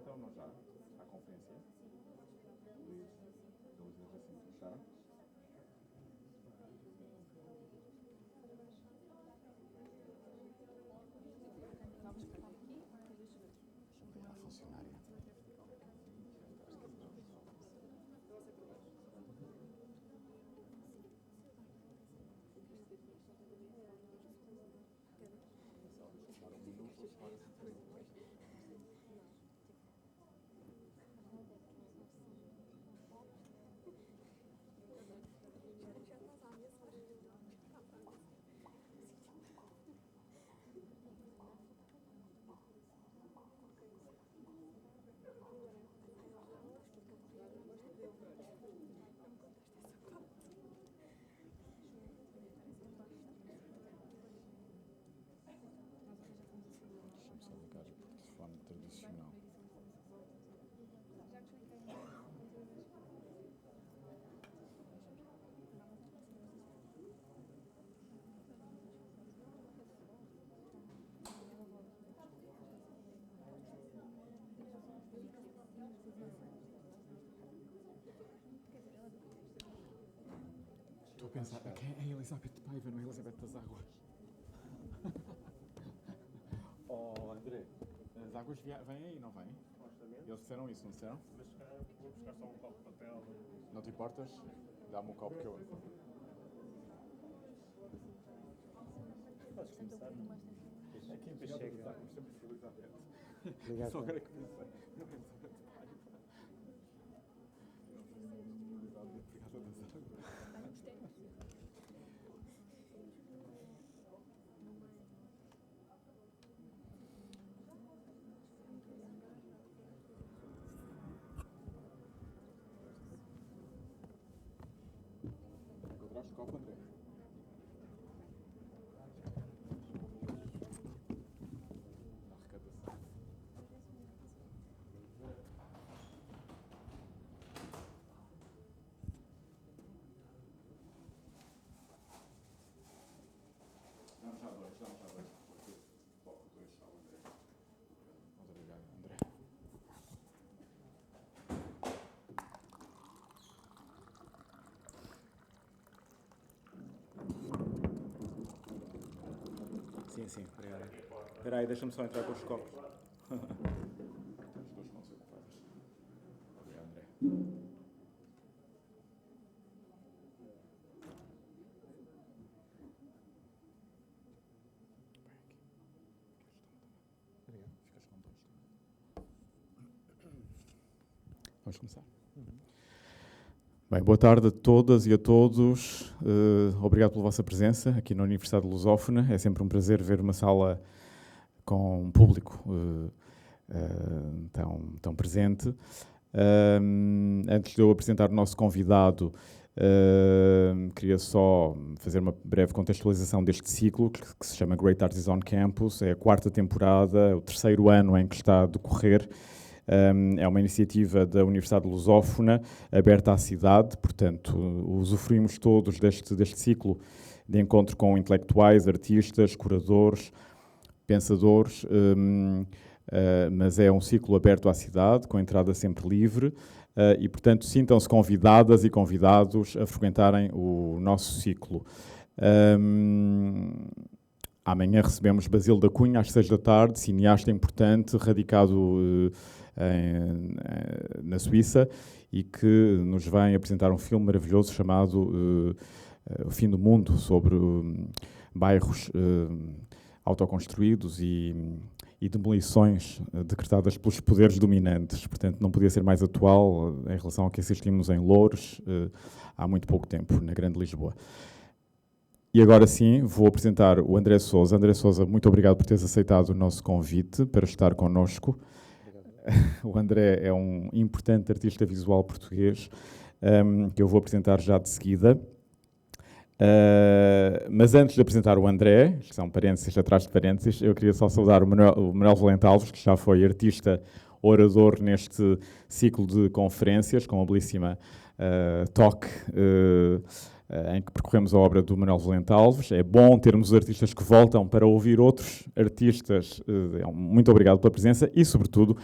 então, nós já, à conferência, ler da luz assim, fecharam? A funcionária. Deixa-me só ligar o telefone tradicional. Estou a pensar, quem é a Elizabeth Paiva, não é a Elizabeth das Águas? Oh, André, as águas vêm aí, não vêm? Eles disseram isso, não disseram? Mas se calhar vou buscar só um copo de papel. Não te importas? Dá-me um copo que eu... Podes começar. Aqui em Chega. Elizabeth. Obrigado. Só agora que pensei. Não é Elizabeth Paiva. Obrigada das águas. Encontraste o copo, André? A arrecadação. Dá-me já dois. Copo dois, ao André. Obrigado, André. Sim, obrigado. Espera aí, deixa-me só entrar com os copos. As duas mãos ocupadas. Obrigado, André. Ficas com dois também. Vamos começar? Bem, boa tarde a todas e a todos. Obrigado pela vossa presença aqui na Universidade Lusófona. É sempre um prazer ver uma sala com um público tão presente. Antes de eu apresentar o nosso convidado, queria só fazer uma breve contextualização deste ciclo, que se chama Great Artists on Campus. É a 4ª temporada, o 3º ano em que está a decorrer. É uma iniciativa da Universidade Lusófona, aberta à cidade, portanto, usufruímos todos deste ciclo de encontro com intelectuais, artistas, curadores, pensadores, mas é um ciclo aberto à cidade, com entrada sempre livre, e, portanto, sintam-se convidadas e convidados a frequentarem o nosso ciclo. Amanhã recebemos Basílio da Cunha, às 6 da tarde, cineasta importante, radicado na Suíça, e que nos vem apresentar um filme maravilhoso chamado O Fim do Mundo, sobre bairros autoconstruídos e demolições decretadas pelos poderes dominantes. Portanto, não podia ser mais atual em relação ao que assistimos em Loures há muito pouco tempo, na Grande Lisboa. E agora sim, vou apresentar o André Sousa. André Sousa, muito obrigado por teres aceitado o nosso convite para estar connosco. O André é um importante artista visual português, que eu vou apresentar já de seguida. Mas antes de apresentar o André, que são parênteses atrás de parênteses, eu queria só saudar o Manuel Valente Alves, que já foi artista orador neste ciclo de conferências, com uma belíssima talk em que percorremos a obra do Manuel Valente Alves. É bom termos artistas que voltam para ouvir outros artistas. Muito obrigado pela presença e, sobretudo,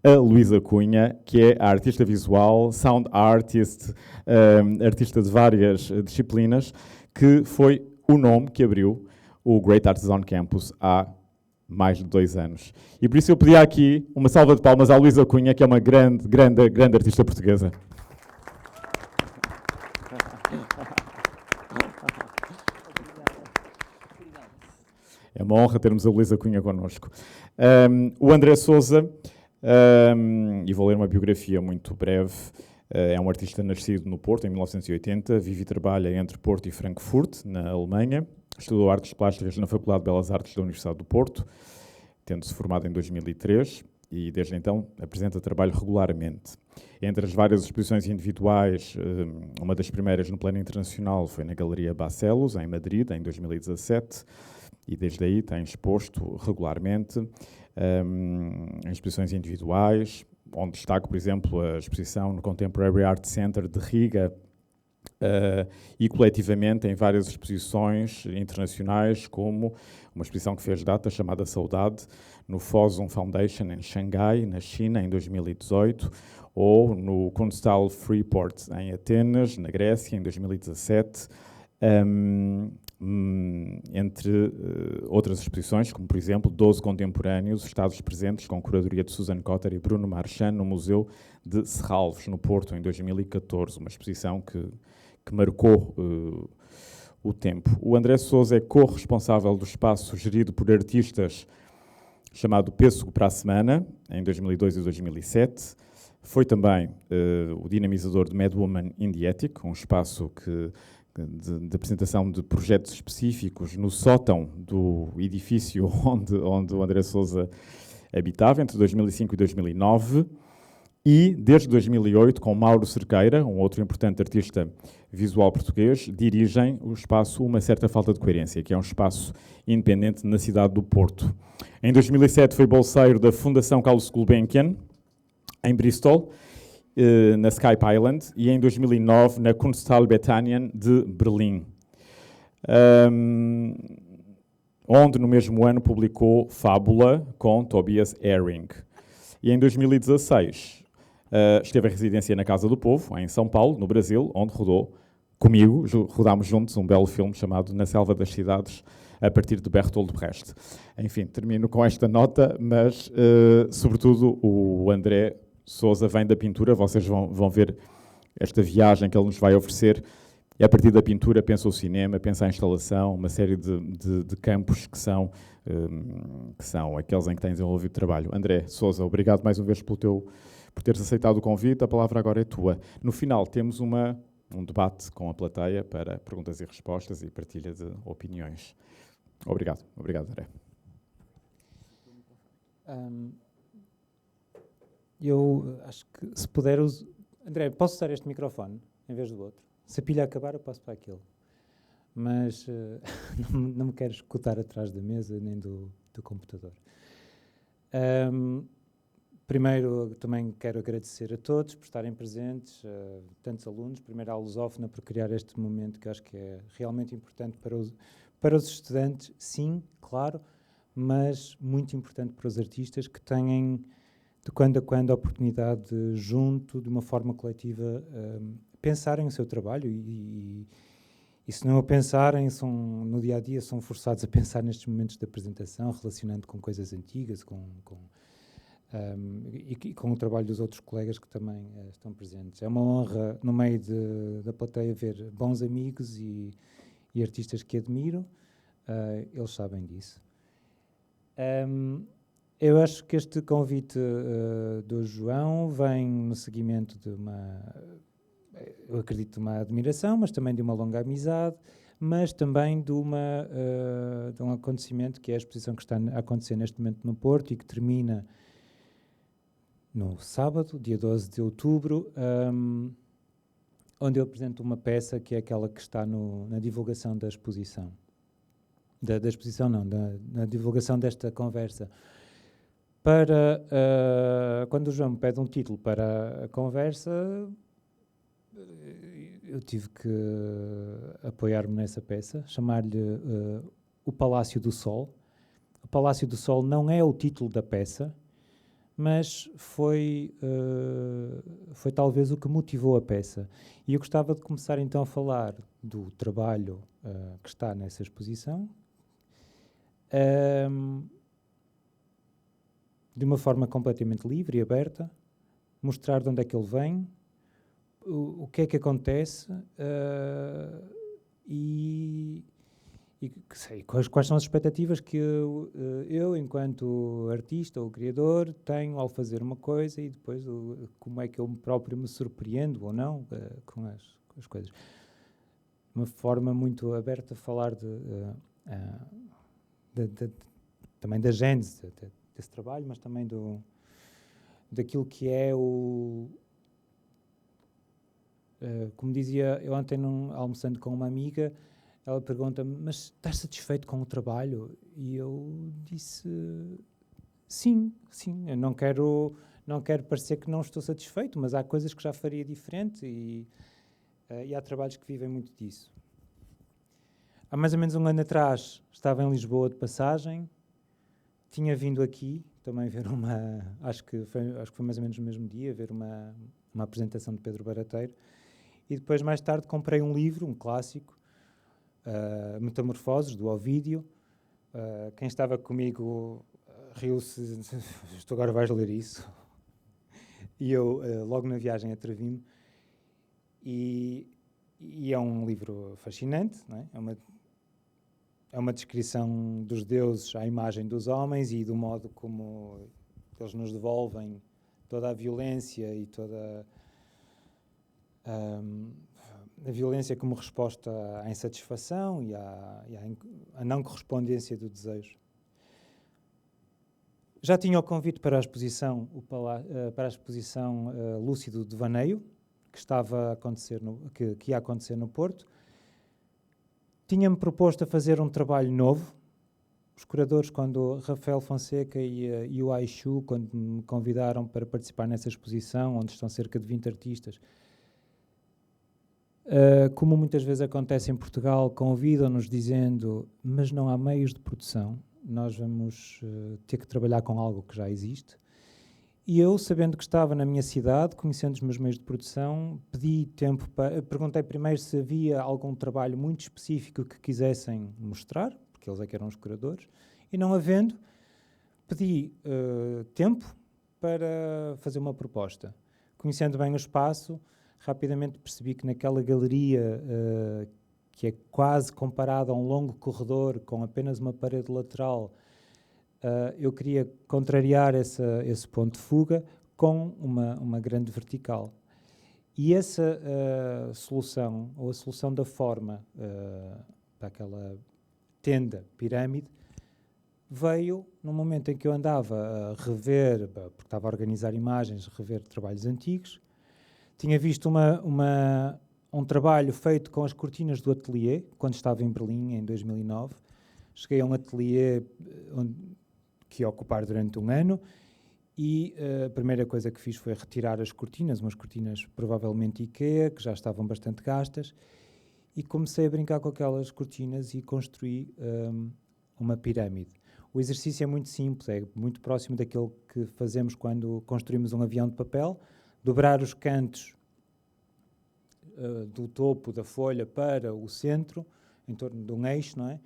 a Luísa Cunha, que é a artista visual, sound artist, artista de várias disciplinas, que foi o nome que abriu o Great Artists on Campus há mais de 2 anos. E por isso eu pedi aqui uma salva de palmas à Luísa Cunha, que é uma grande artista portuguesa. É uma honra termos a Luísa Cunha connosco. O André Sousa, e vou ler uma biografia muito breve, é um artista nascido no Porto, em 1980, vive e trabalha entre Porto e Frankfurt, na Alemanha. Estudou Artes Plásticas na Faculdade de Belas Artes da Universidade do Porto, tendo-se formado em 2003, e desde então apresenta trabalho regularmente. Entre as várias exposições individuais, uma das primeiras no plano internacional foi na Galeria Barcelos, em Madrid, em 2017, e desde aí tem exposto regularmente em exposições individuais, onde destaco, por exemplo, a exposição no Contemporary Art Center de Riga, e coletivamente em várias exposições internacionais, como uma exposição que fez data chamada Saudade, no Fosun Foundation em Xangai, na China, em 2018, ou no Kunsthal Freeport em Atenas, na Grécia, em 2017, entre outras exposições, como por exemplo 12 contemporâneos, estados presentes com curadoria de Susan Cotter e Bruno Marchand no Museu de Serralves, no Porto, em 2014, uma exposição que marcou o tempo. O André Sousa é co-responsável do espaço gerido por artistas chamado Pêssego para a Semana, em 2002 e 2007. Foi também o dinamizador de Mad Woman in the Attic, um espaço de apresentação de projetos específicos no sótão do edifício onde o André Sousa habitava, entre 2005 e 2009. E, desde 2008, com Mauro Cerqueira, um outro importante artista visual português, dirigem o espaço Uma Certa Falta de Coerência, que é um espaço independente na cidade do Porto. Em 2007 foi bolseiro da Fundação Carlos Gulbenkian, em Bristol, na Skype Island, e em 2009 na Kunsthal Bethanien de Berlim, onde no mesmo ano publicou Fábula com Tobias Ehring. E em 2016 esteve em residência na Casa do Povo, em São Paulo, no Brasil, onde rodou comigo, rodámos juntos um belo filme chamado Na Selva das Cidades, a partir de Bertolt Brecht. Enfim, termino com esta nota, mas, sobretudo, o André Sousa vem da pintura, vocês vão ver esta viagem que ele nos vai oferecer, e a partir da pintura pensa o cinema, pensa a instalação, uma série de campos que são aqueles em que tem desenvolvido trabalho. André Sousa, obrigado mais uma vez por teres aceitado o convite, a palavra agora é tua. No final temos um debate com a plateia para perguntas e respostas e partilha de opiniões. Obrigado, André. Eu acho que, se puder, André, posso usar este microfone em vez do outro? Se a pilha acabar, eu passo para aquele. Mas não me quero escutar atrás da mesa nem do computador. Primeiro, também quero agradecer a todos por estarem presentes, tantos alunos, primeiro à Lusófona, por criar este momento que acho que é realmente importante para os estudantes, sim, claro, mas muito importante para os artistas que têm, de quando a quando, a oportunidade de, junto, de uma forma coletiva, pensarem o seu trabalho e se não o pensarem, no dia-a-dia, são forçados a pensar nestes momentos de apresentação, relacionando com coisas antigas, e com o trabalho dos outros colegas que também estão presentes. É uma honra, no meio da plateia, ver bons amigos e artistas que admiro. Eles sabem disso. Eu acho que este convite do João vem no seguimento de eu acredito, de uma admiração, mas também de uma longa amizade, mas também de um acontecimento que é a exposição que está a acontecer neste momento no Porto e que termina no sábado, dia 12 de outubro, onde eu apresento uma peça que é aquela que está na divulgação da exposição. Da exposição não, na divulgação desta conversa. Quando o João me pede um título para a conversa, eu tive que apoiar-me nessa peça, chamar-lhe O Palácio do Sol. O Palácio do Sol não é o título da peça, mas foi talvez o que motivou a peça. E eu gostava de começar então a falar do trabalho que está nessa exposição, de uma forma completamente livre e aberta, mostrar de onde é que ele vem, o que é que acontece e quais são as expectativas que eu, enquanto artista ou criador, tenho ao fazer uma coisa e depois como é que eu próprio me surpreendo ou não com as coisas. Uma forma muito aberta de falar também da gênese desse trabalho, mas também daquilo que é como dizia eu ontem, almoçando com uma amiga, ela pergunta-me, mas estás satisfeito com o trabalho? E eu disse, sim, eu não quero parecer que não estou satisfeito, mas há coisas que já faria diferente e há trabalhos que vivem muito disso. Há mais ou menos um ano atrás, estava em Lisboa de passagem, tinha vindo aqui também ver acho que foi mais ou menos no mesmo dia, ver uma apresentação de Pedro Barateiro, e depois mais tarde comprei um livro, um clássico, Metamorfoses, do Ovídio. Quem estava comigo riu-se, tu agora vais ler isso. E eu, logo na viagem, atrevi-me. E é um livro fascinante, não é? É uma descrição dos deuses à imagem dos homens e do modo como eles nos devolvem toda a violência e toda a violência como resposta à insatisfação e à não correspondência do desejo. Já tinha o convite para a exposição, Lúcido Devaneio, que estava a acontecer que ia acontecer no Porto. Tinha-me proposto a fazer um trabalho novo. Os curadores, quando Rafael Fonseca e o Aishu, quando me convidaram para participar nessa exposição, onde estão cerca de 20 artistas, como muitas vezes acontece em Portugal, convidam-nos dizendo, mas não há meios de produção, nós vamos ter que trabalhar com algo que já existe. E eu, sabendo que estava na minha cidade, conhecendo os meus meios de produção, pedi tempo perguntei primeiro se havia algum trabalho muito específico que quisessem mostrar, porque eles é que eram os curadores, e não havendo, pedi tempo para fazer uma proposta. Conhecendo bem o espaço, rapidamente percebi que naquela galeria, que é quase comparada a um longo corredor com apenas uma parede lateral, eu queria contrariar esse ponto de fuga com uma grande vertical. E essa solução, ou a solução da forma para aquela tenda, pirâmide, veio no momento em que eu andava a rever, porque estava a organizar imagens, rever trabalhos antigos. Tinha visto um trabalho feito com as cortinas do ateliê, quando estava em Berlim, em 2009. Cheguei a um ateliê que ia ocupar durante um ano e a primeira coisa que fiz foi retirar as cortinas, umas cortinas provavelmente IKEA, que já estavam bastante gastas, e comecei a brincar com aquelas cortinas e construí uma pirâmide. O exercício é muito simples, é muito próximo daquele que fazemos quando construímos um avião de papel, dobrar os cantos do topo da folha para o centro, em torno de um eixo, não é?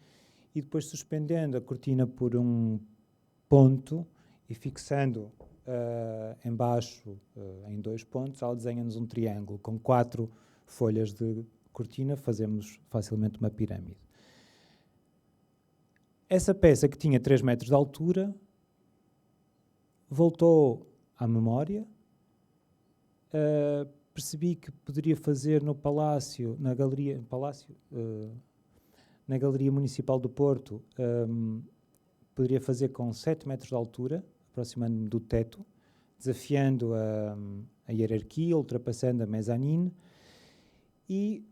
E depois suspendendo a cortina por um ponto e fixando embaixo em 2 pontos, ela desenha-nos um triângulo com 4 folhas de cortina, fazemos facilmente uma pirâmide. Essa peça, que tinha 3 metros de altura, voltou à memória. Percebi que poderia fazer no Palácio, na Galeria Municipal do Porto, poderia fazer com 7 metros de altura, aproximando-me do teto, desafiando a hierarquia, ultrapassando a mezanine, e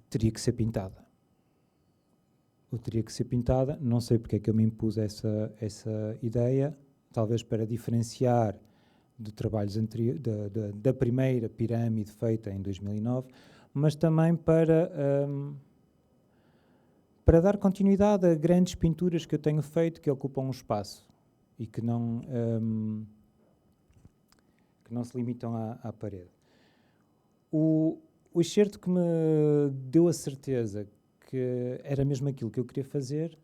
teria que ser pintada. Teria que ser pintada, não sei porque é que eu me impus essa ideia, talvez para diferenciar de trabalhos da primeira pirâmide feita em 2009, mas também para dar continuidade a grandes pinturas que eu tenho feito que ocupam um espaço e que não se limitam à parede. O excerto que me deu a certeza que era mesmo aquilo que eu queria fazer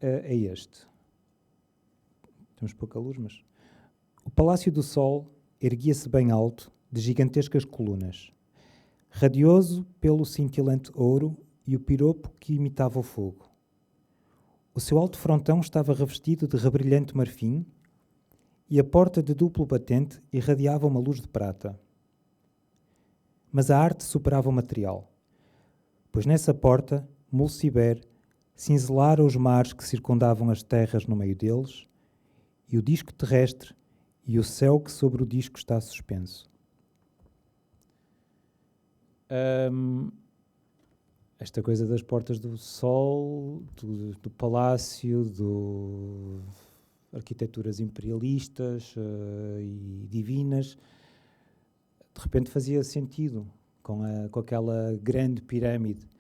é este. Temos pouca luz, mas... O Palácio do Sol erguia-se bem alto, de gigantescas colunas, radioso pelo cintilante ouro e o piropo que imitava o fogo. O seu alto frontão estava revestido de rebrilhante marfim e a porta de duplo batente irradiava uma luz de prata. Mas a arte superava o material, pois nessa porta, Mulciber cinzelara os mares que circundavam as terras no meio deles e o disco terrestre e o céu que sobre o disco está suspenso. Esta coisa das portas do sol, do palácio, arquiteturas imperialistas e divinas, de repente fazia sentido com aquela grande pirâmide.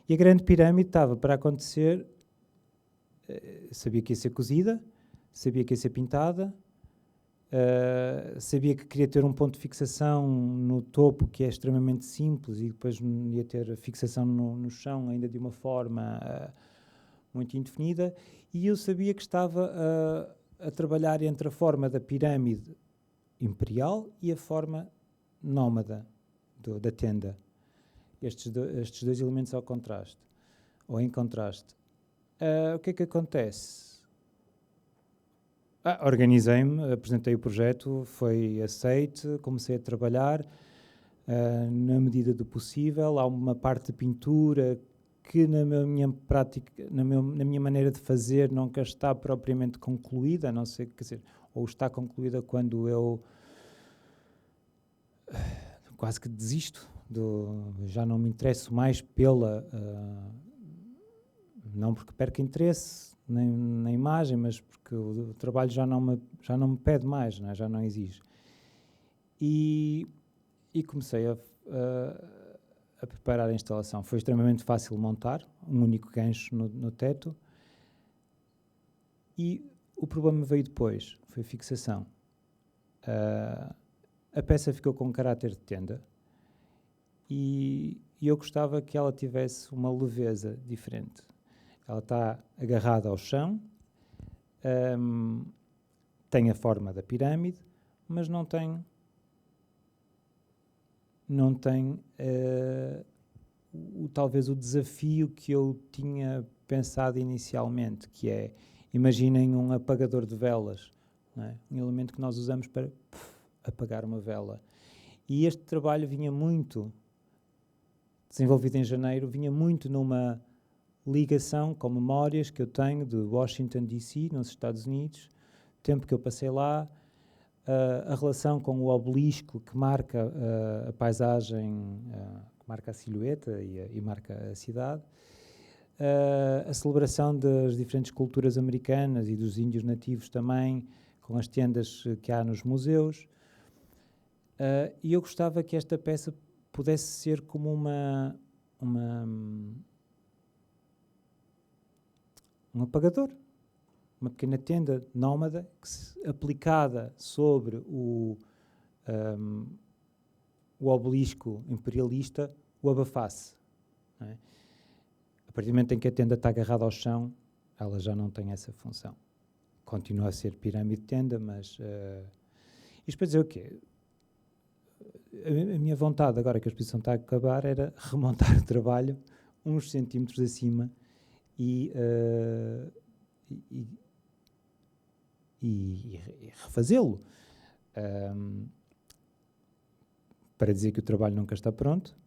E a grande pirâmide estava para acontecer, sabia que ia ser cozida, sabia que ia ser pintada, sabia que queria ter um ponto de fixação no topo que é extremamente simples e depois ia ter a fixação no chão ainda de uma forma muito indefinida, e eu sabia que estava a trabalhar entre a forma da pirâmide imperial e a forma nómada da tenda. Estes dois elementos ao contraste, ou em contraste. O que é que acontece? Organizei-me, apresentei o projeto, foi aceite, comecei a trabalhar na medida do possível. Há uma parte de pintura que na minha prática, na minha maneira de fazer, nunca está propriamente concluída, a não ser, quer dizer, ou está concluída quando eu quase que desisto, já não me interesso mais não porque perca interesse na imagem, mas porque o trabalho já não me pede mais, não é? Já não exige. E comecei a preparar a instalação. Foi extremamente fácil montar, um único gancho no teto, e o problema veio depois, foi a fixação. A peça ficou com caráter de tenda e eu gostava que ela tivesse uma leveza diferente. Ela está agarrada ao chão, tem a forma da pirâmide, mas não tem talvez o desafio que eu tinha pensado inicialmente, que é, imaginem um apagador de velas, não é? Um elemento que nós usamos para apagar uma vela. E este trabalho vinha muito, desenvolvido em janeiro, vinha muito numa ligação com memórias que eu tenho de Washington, D.C., nos Estados Unidos, o tempo que eu passei lá, a relação com o obelisco que marca a paisagem, que marca a silhueta e marca a cidade, a celebração das diferentes culturas americanas e dos índios nativos também, com as tendas que há nos museus. E eu gostava que esta peça pudesse ser como um apagador, uma pequena tenda nómada que, aplicada sobre o obelisco imperialista, o abafasse. Não é? A partir do momento em que a tenda está agarrada ao chão, ela já não tem essa função. Continua a ser pirâmide de tenda, mas... isto para dizer o quê? A minha vontade, agora que a exposição está a acabar, era remontar o trabalho uns centímetros acima e refazê-lo. Para dizer que o trabalho nunca está pronto.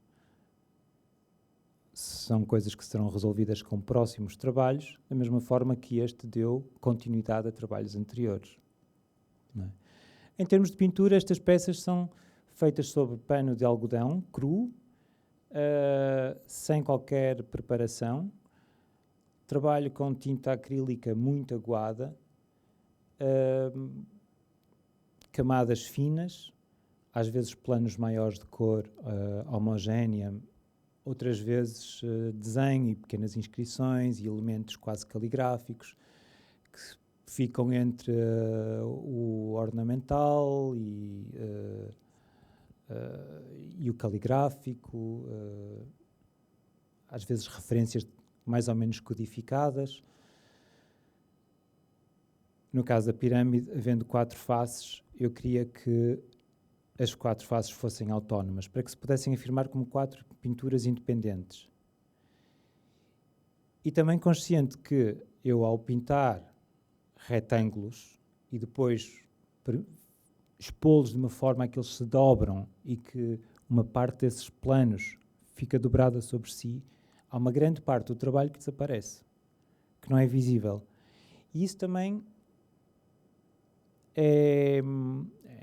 São coisas que serão resolvidas com próximos trabalhos, da mesma forma que este deu continuidade a trabalhos anteriores. Não é? Em termos de pintura, estas peças são feitas sobre pano de algodão cru, sem qualquer preparação. Trabalho com tinta acrílica muito aguada. camadas finas, às vezes planos maiores de cor homogénea, outras vezes desenho e pequenas inscrições e elementos quase caligráficos que ficam entre o ornamental e o caligráfico, às vezes referências mais ou menos codificadas. No caso da pirâmide, havendo 4 faces, eu queria que as 4 faces fossem autónomas, para que se pudessem afirmar como 4 pinturas independentes. E também consciente que eu, ao pintar retângulos e depois expô-los de uma forma a que eles se dobram e que uma parte desses planos fica dobrada sobre si, há uma grande parte do trabalho que desaparece, que não é visível. E isso também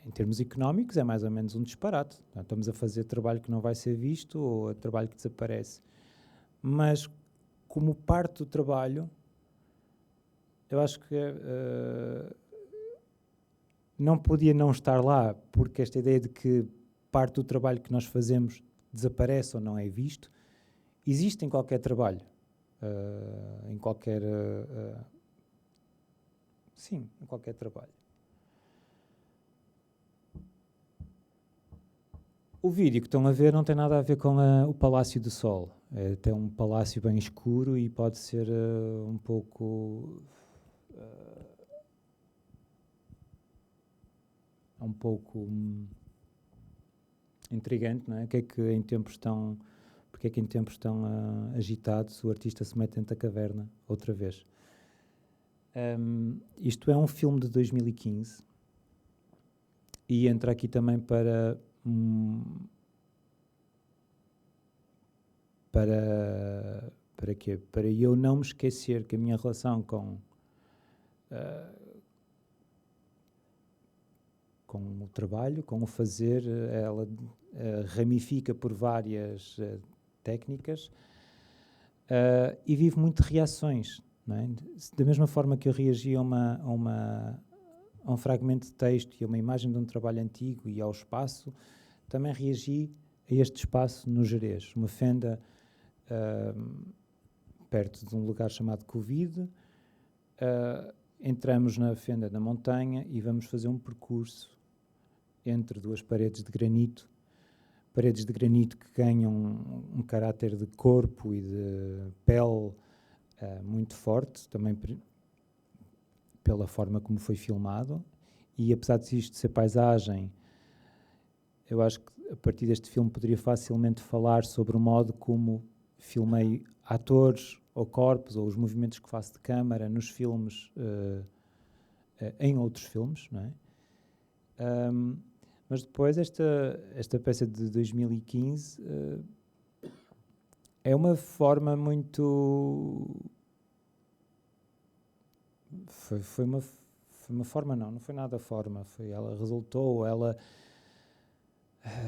em termos económicos, é mais ou menos um disparate. Então, estamos a fazer trabalho que não vai ser visto ou trabalho que desaparece. Mas, como parte do trabalho, eu acho que não podia não estar lá, porque esta ideia de que parte do trabalho que nós fazemos desaparece ou não é visto, existe em qualquer trabalho. Em qualquer trabalho. O vídeo que estão a ver não tem nada a ver com o Palácio do Sol. É até um palácio bem escuro e pode ser um pouco intrigante, não é? Porque é que em tempos tão agitados o artista se mete dentro da caverna outra vez. Isto é um filme de 2015 e entra aqui também para quê? Para eu não me esquecer que a minha relação com o trabalho, com o fazer, ela ramifica por várias técnicas e vive muito de reações, não é? Da mesma forma que eu reagi a um fragmento de texto e a uma imagem de um trabalho antigo e ao espaço, também reagi a este espaço no Gerês, uma fenda perto de um lugar chamado Covid. Entramos na fenda da montanha e vamos fazer um percurso entre 2 paredes de granito que ganham um caráter de corpo e de pele muito forte, também pela forma como foi filmado, e apesar de isto ser paisagem, eu acho que a partir deste filme poderia facilmente falar sobre o modo como filmei atores ou corpos ou os movimentos que faço de câmara nos filmes, em outros filmes, não é? Mas depois esta peça de 2015 é uma forma muito... Foi uma forma, não foi nada forma, ela resultou, ela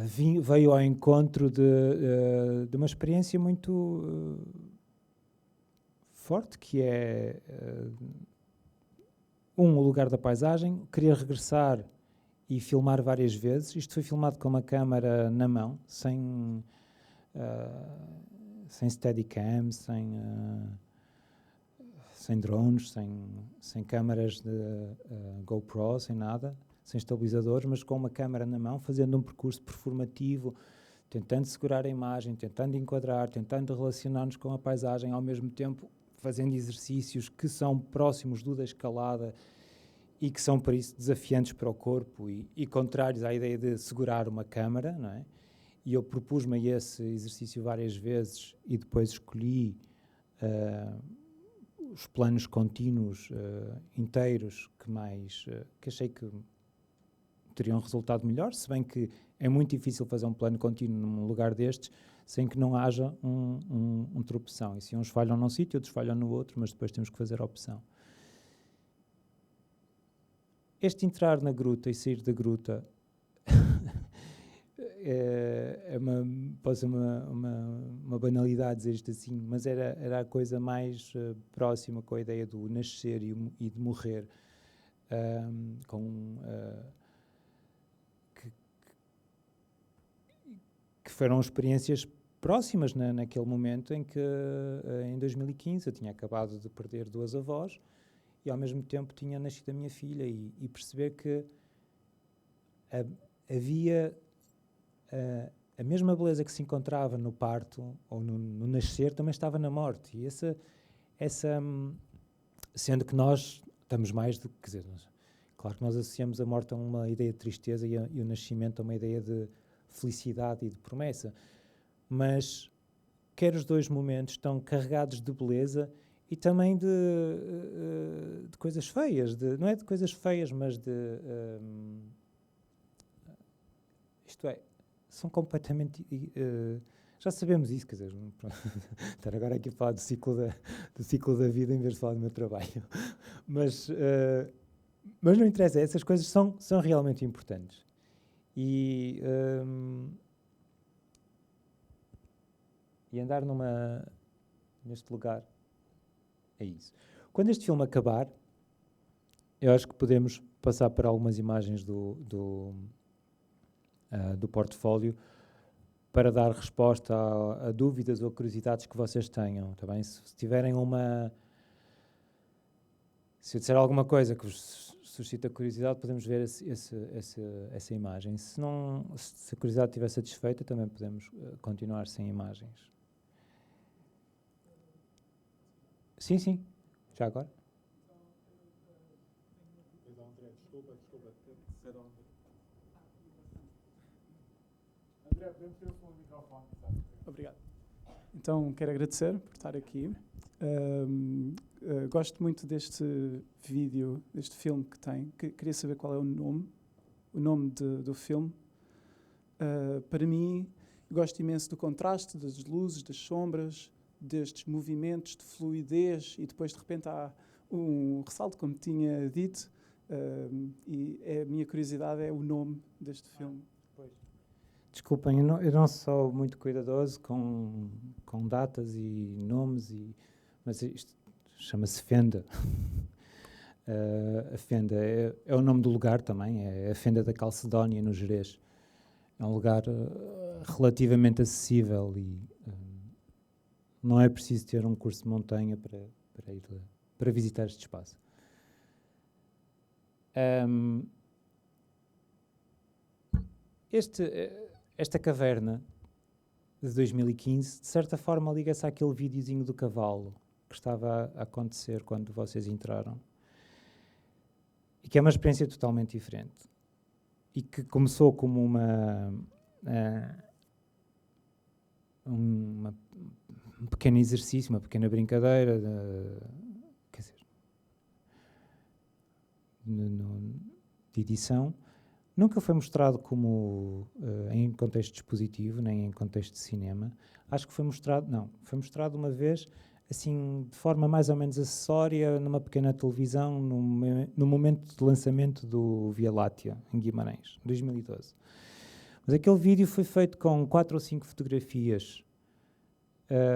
veio ao encontro de uma experiência muito forte, que é o lugar da paisagem, querer regressar e filmar várias vezes. Isto foi filmado com uma câmara na mão, sem Steadicam, sem drones, sem câmaras de GoPro, sem nada, sem estabilizadores, mas com uma câmara na mão, fazendo um percurso performativo, tentando segurar a imagem, tentando enquadrar, tentando relacionar-nos com a paisagem, ao mesmo tempo fazendo exercícios que são próximos do da escalada e que são, por isso, desafiantes para o corpo e contrários à ideia de segurar uma câmara, não é? E eu propus-me a esse exercício várias vezes e depois escolhi os planos contínuos inteiros que achei que teriam um resultado melhor, se bem que é muito difícil fazer um plano contínuo num lugar destes sem que não haja um tropeção. E se uns falham num sítio, outros falham no outro, mas depois temos que fazer a opção. Este entrar na gruta e sair da gruta pode ser uma banalidade dizer isto assim, mas era a coisa mais próxima com a ideia do nascer e de morrer, com foram experiências próximas naquele momento em que, em 2015, eu tinha acabado de perder 2 avós e, ao mesmo tempo, tinha nascido a minha filha e perceber que havia a mesma beleza que se encontrava no parto ou no nascer também estava na morte. E sendo que nós estamos mais do que, quer dizer, claro que nós associamos a morte a uma ideia de tristeza e o nascimento a uma ideia de felicidade e de promessa, mas quer os 2 momentos estão carregados de beleza e também de coisas feias, não é de coisas feias, mas isto é, são completamente... já sabemos isso, quer dizer, estar agora aqui a falar do ciclo da vida em vez de falar do meu trabalho. Mas não interessa, essas coisas são realmente importantes. E andar neste lugar é isso. Quando este filme acabar, eu acho que podemos passar para algumas imagens do portfólio para dar resposta a dúvidas ou curiosidades que vocês tenham, tá bem? Se tiverem se eu disser alguma coisa que vos suscita curiosidade, podemos ver essa imagem. Se a curiosidade estiver satisfeita, também podemos continuar sem imagens. Sim. Já agora? André, podemos ter o som do microfone. Obrigado. Então, quero agradecer por estar aqui. Gosto muito deste vídeo, deste filme que tem. Queria saber qual é o nome do filme. Para mim, gosto imenso do contraste, das luzes, das sombras, destes movimentos de fluidez e depois, de repente, há um ressalto, como tinha dito, e a minha curiosidade é o nome deste filme. Desculpem, eu não sou muito cuidadoso com datas e nomes, mas isto chama-se Fenda. A Fenda é o nome do lugar também, é a Fenda da Calcedónia, no Gerês. É um lugar relativamente acessível e não é preciso ter um curso de montanha para visitar este espaço. Esta caverna de 2015, de certa forma, liga-se àquele videozinho do cavalo que estava a acontecer quando vocês entraram. E que é uma experiência totalmente diferente. E que começou como um pequeno exercício, uma pequena brincadeira, quer dizer, de edição. Nunca foi mostrado como em contexto expositivo, nem em contexto de cinema. Acho que foi mostrado uma vez, assim, de forma mais ou menos acessória, numa pequena televisão, no momento de lançamento do Via Láctea, em Guimarães, 2012. Mas aquele vídeo foi feito com 4 ou 5 fotografias,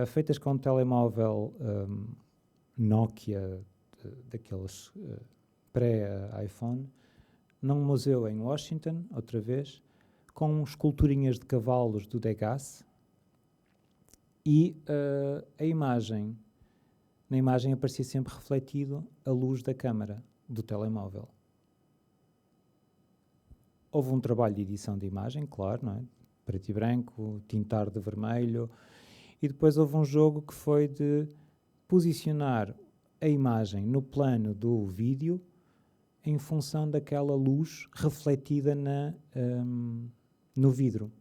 feitas com um telemóvel Nokia, daqueles pré-iPhone, num museu em Washington, outra vez, com esculturinhas de cavalos do Degas, e na imagem aparecia sempre refletido a luz da câmara do telemóvel. Houve um trabalho de edição de imagem, claro, não é? Preto e branco, tintar de vermelho, e depois houve um jogo que foi de posicionar a imagem no plano do vídeo em função daquela luz refletida no vidro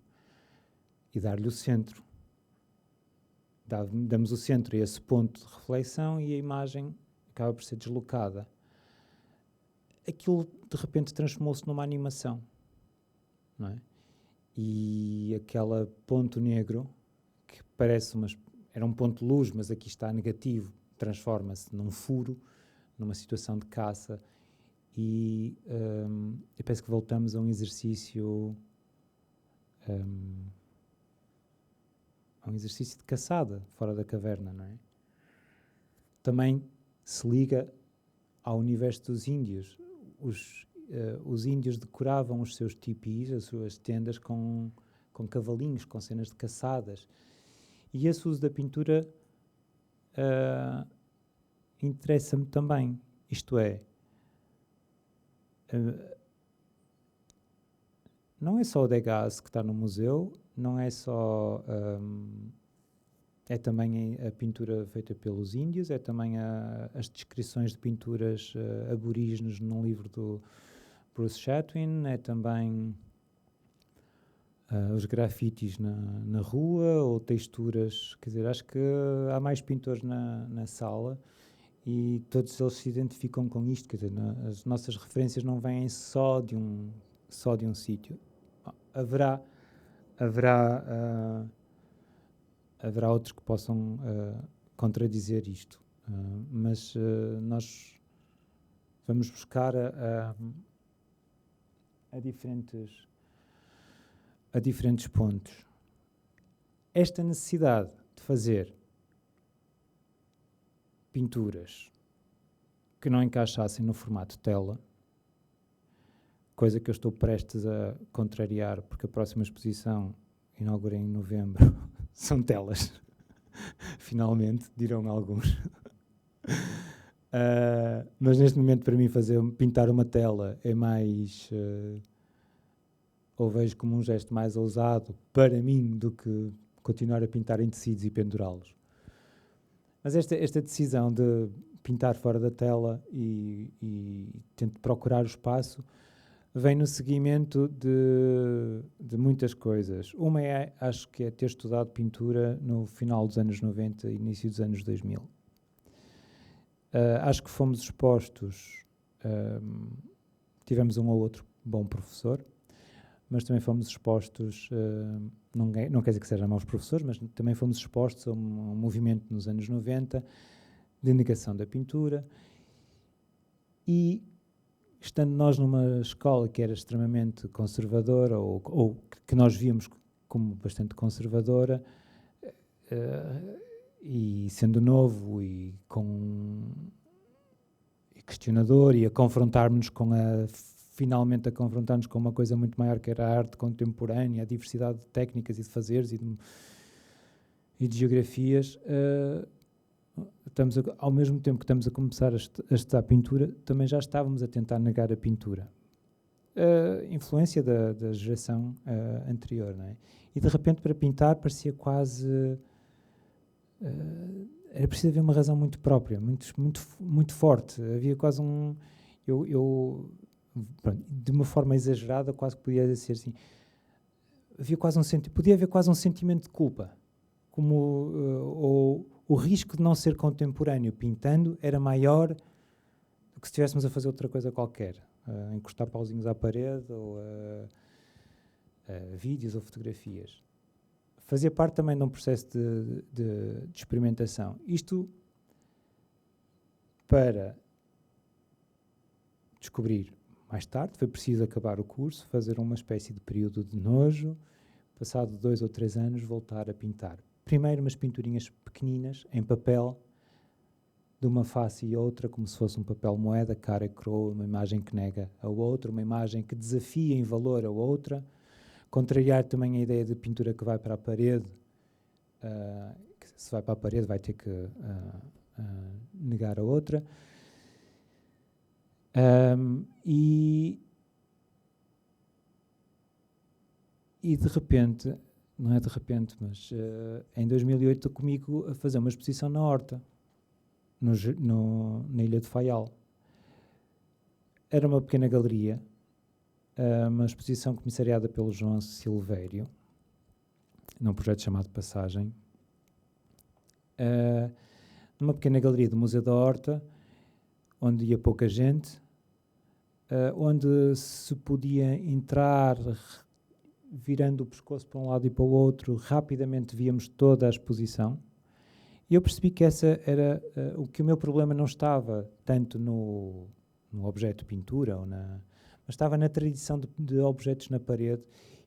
e dar-lhe o centro. Damos o centro a esse ponto de reflexão e a imagem acaba por ser deslocada. Aquilo, de repente, transformou-se numa animação, não é? E aquele ponto negro, que era um ponto de luz, mas aqui está negativo, transforma-se num furo, numa situação de caça. E eu penso que voltamos a um exercício de caçada fora da caverna, não é? Também se liga ao universo dos índios. Os índios decoravam os seus tipis, as suas tendas, com com cavalinhos, com cenas de caçadas. E esse uso da pintura interessa-me também. Isto é, não é só o Degas que está no museu, não é só... é também a pintura feita pelos índios, é também as descrições de pinturas aborígenes num livro do Bruce Chatwin, é também os grafites na rua, ou texturas. Quer dizer, acho que há mais pintores na sala e todos eles se identificam com isto. Quer dizer, as nossas referências não vêm só de um sítio. Haverá outros que possam contradizer isto, mas nós vamos buscar a diferentes pontos. Esta necessidade de fazer pinturas que não encaixassem no formato tela, coisa que eu estou prestes a contrariar, porque a próxima exposição inaugura em novembro, são telas. Finalmente, dirão alguns. Mas neste momento, para mim, pintar uma tela é mais... ou vejo como um gesto mais ousado para mim do que continuar a pintar em tecidos e pendurá-los. Mas esta decisão de pintar fora da tela e tento procurar o espaço vem no seguimento de muitas coisas. Uma acho que é ter estudado pintura no final dos anos 90 e início dos anos 2000. Acho que fomos expostos, tivemos um ou outro bom professor, mas também fomos expostos, não quer dizer que sejam maus professores, mas também fomos expostos a um movimento nos anos 90 de negação da pintura, e estando nós numa escola que era extremamente conservadora, ou que nós víamos como bastante conservadora, e sendo novo e questionador, e a confrontarmos finalmente a confrontar-nos com uma coisa muito maior, que era a arte contemporânea, a diversidade de técnicas e de fazeres e de geografias, ao mesmo tempo que estamos a começar a estudar pintura, também já estávamos a tentar negar a pintura. Influência da geração anterior, não é? E de repente, para pintar, parecia quase... era preciso haver uma razão muito própria, muito forte. Havia quase pronto, de uma forma exagerada, quase que podia ser assim, podia haver quase um sentimento de culpa, ou o risco de não ser contemporâneo pintando era maior do que se estivéssemos a fazer outra coisa qualquer, encostar pauzinhos à parede, ou vídeos ou fotografias. Fazia parte também de um processo de experimentação. Isto para descobrir mais tarde, foi preciso acabar o curso, fazer uma espécie de período de nojo, passado 2 ou 3 anos, voltar a pintar. Primeiro umas pinturinhas pequeninas, em papel, de uma face e outra, como se fosse um papel moeda, cara e coroa, uma imagem que nega a outra, uma imagem que desafia em valor a outra, contrariar também a ideia de pintura que vai para a parede, que se vai para a parede vai ter que negar a outra. E de repente, não é de repente, mas em 2008 estou comigo a fazer uma exposição na Horta, na Ilha de Faial. Era uma pequena galeria, uma exposição comissariada pelo João Silvério, num projeto chamado Passagem, numa pequena galeria do Museu da Horta, onde ia pouca gente, onde se podia entrar virando o pescoço para um lado e para o outro, rapidamente víamos toda a exposição, e eu percebi que essa era o que o meu problema não estava tanto no objeto de pintura, mas estava na tradição de objetos na parede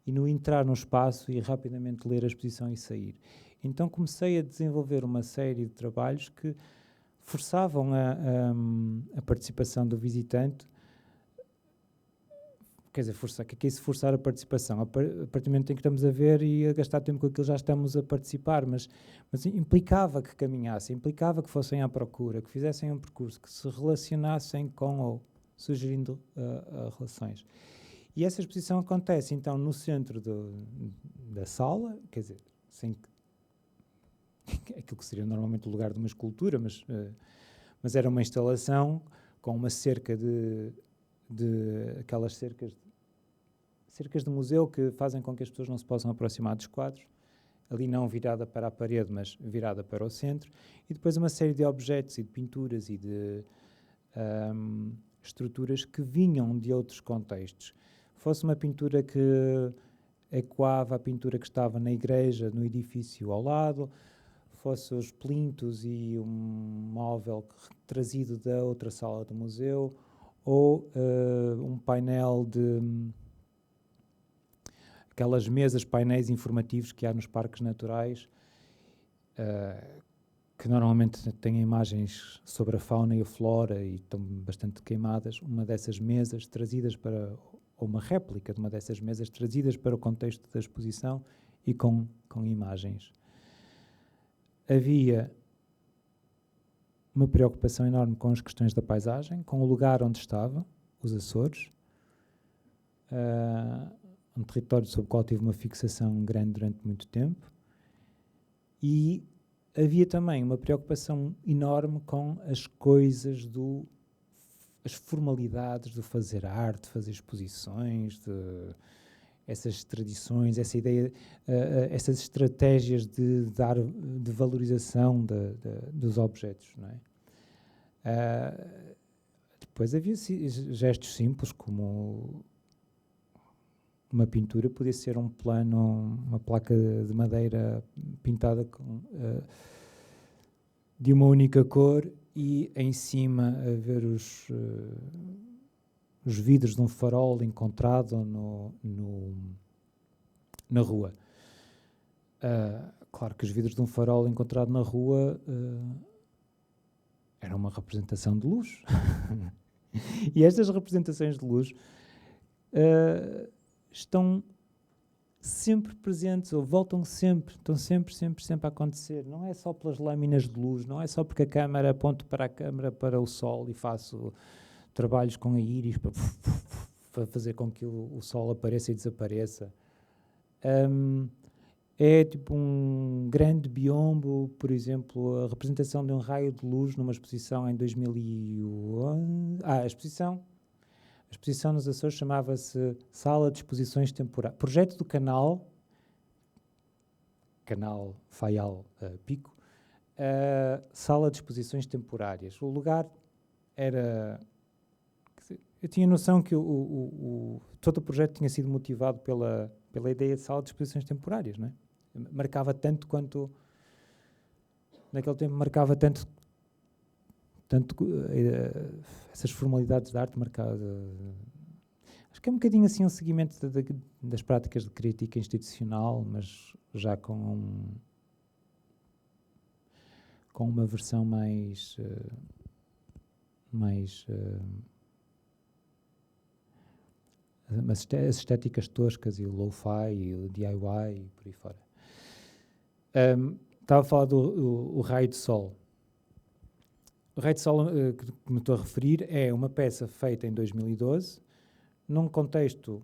e no entrar no espaço e rapidamente ler a exposição e sair. Então comecei a desenvolver uma série de trabalhos que forçavam a participação do visitante, quer dizer, forçar, que é isso, forçar a participação? A partir do momento em que estamos a ver e a gastar tempo com aquilo, já estamos a participar, mas implicava que caminhassem, implicava que fossem à procura, que fizessem um percurso, que se relacionassem com ou sugerindo relações. E essa exposição acontece, então, no centro da sala, quer dizer, sem aquilo que seria normalmente o lugar de uma escultura, mas era uma instalação com uma cerca de aquelas cercas de museu que fazem com que as pessoas não se possam aproximar dos quadros, ali não virada para a parede, mas virada para o centro, e depois uma série de objetos e de pinturas e de estruturas que vinham de outros contextos. Fosse uma pintura que ecoava a pintura que estava na igreja, no edifício ao lado, fosse os plintos e um móvel trazido da outra sala do museu, ou um painel de aquelas mesas, painéis informativos que há nos parques naturais, que normalmente têm imagens sobre a fauna e a flora e estão bastante queimadas. Uma dessas mesas trazidas para, ou uma réplica de uma dessas mesas trazidas para o contexto da exposição e com imagens. Havia uma preocupação enorme com as questões da paisagem, com o lugar onde estava, os Açores, um território sobre o qual tive uma fixação grande durante muito tempo, e havia também uma preocupação enorme com as coisas as formalidades do fazer arte, fazer exposições, essas tradições, essa ideia, essas estratégias de valorização dos objetos, não é? Depois havia gestos simples, como uma pintura podia ser um plano, uma placa de madeira pintada de uma única cor e em cima haver os vidros de um farol encontrado na rua. Claro que os vidros de um farol encontrado na rua era uma representação de luz. E estas representações de luz estão sempre presentes, ou voltam sempre, estão sempre a acontecer. Não é só pelas lâminas de luz, não é só porque a câmara aponto para a câmara, para o sol e faço trabalhos com a íris para fazer com que o sol apareça e desapareça. É tipo um grande biombo, por exemplo, a representação de um raio de luz numa exposição em 2011. A exposição nos Açores chamava-se Sala de Exposições Temporárias. Projeto do Canal Faial Pico, Sala de Exposições Temporárias. O lugar era... Eu tinha noção que todo o projeto tinha sido motivado pela ideia de sala de exposições temporárias, não é? Marcava tanto quanto... Naquele tempo marcava tanto essas formalidades de arte marcadas. Acho que é um bocadinho assim um seguimento das práticas de crítica institucional, mas já com uma versão mais as estéticas toscas e o lo-fi e o DIY e por aí fora. Estava a falar do raio de sol. O raio de sol que me estou a referir é uma peça feita em 2012, num contexto,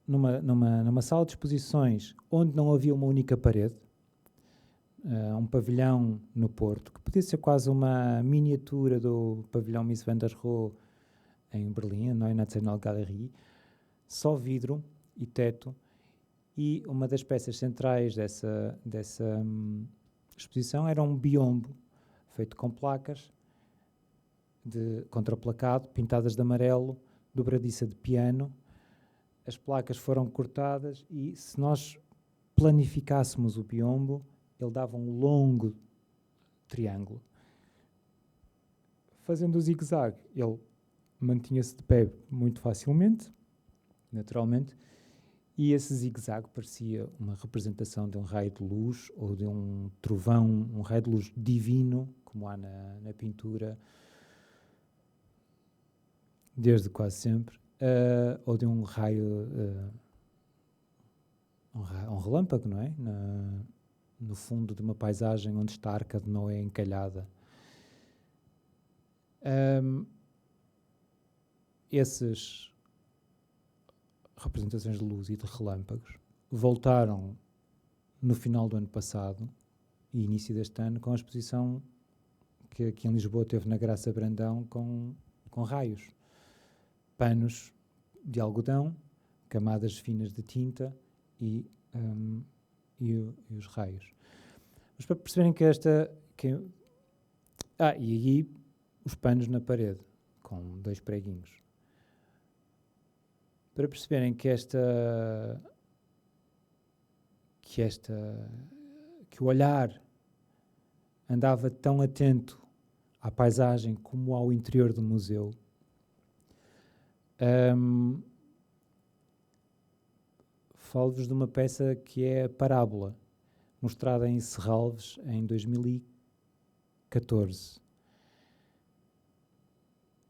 numa sala de exposições onde não havia uma única parede, um pavilhão no Porto, que podia ser quase uma miniatura do pavilhão Mies van der Rohe em Berlim, na National Gallery, só vidro e teto, e uma das peças centrais dessa exposição era um biombo feito com placas de contraplacado, pintadas de amarelo, dobradiça de piano. As placas foram cortadas e, se nós planificássemos o biombo, ele dava um longo triângulo. Fazendo o zigue-zague, ele mantinha-se de pé muito facilmente, naturalmente, e esse zigue-zague parecia uma representação de um raio de luz ou de um trovão, um raio de luz divino, como há na pintura, desde quase sempre. ou de um raio, um relâmpago, não é? No fundo de uma paisagem onde está a Arca de Noé encalhada. Essas representações de luz e de relâmpagos voltaram no final do ano passado e início deste ano com a exposição que aqui em Lisboa teve na Graça Brandão com raios, panos de algodão, camadas finas de tinta e os raios. Mas para perceberem e aí os panos na parede com 2 preguinhos. Para perceberem que o olhar andava tão atento à paisagem como ao interior do museu, falo-vos de uma peça que é a Parábola, mostrada em Serralves em 2014.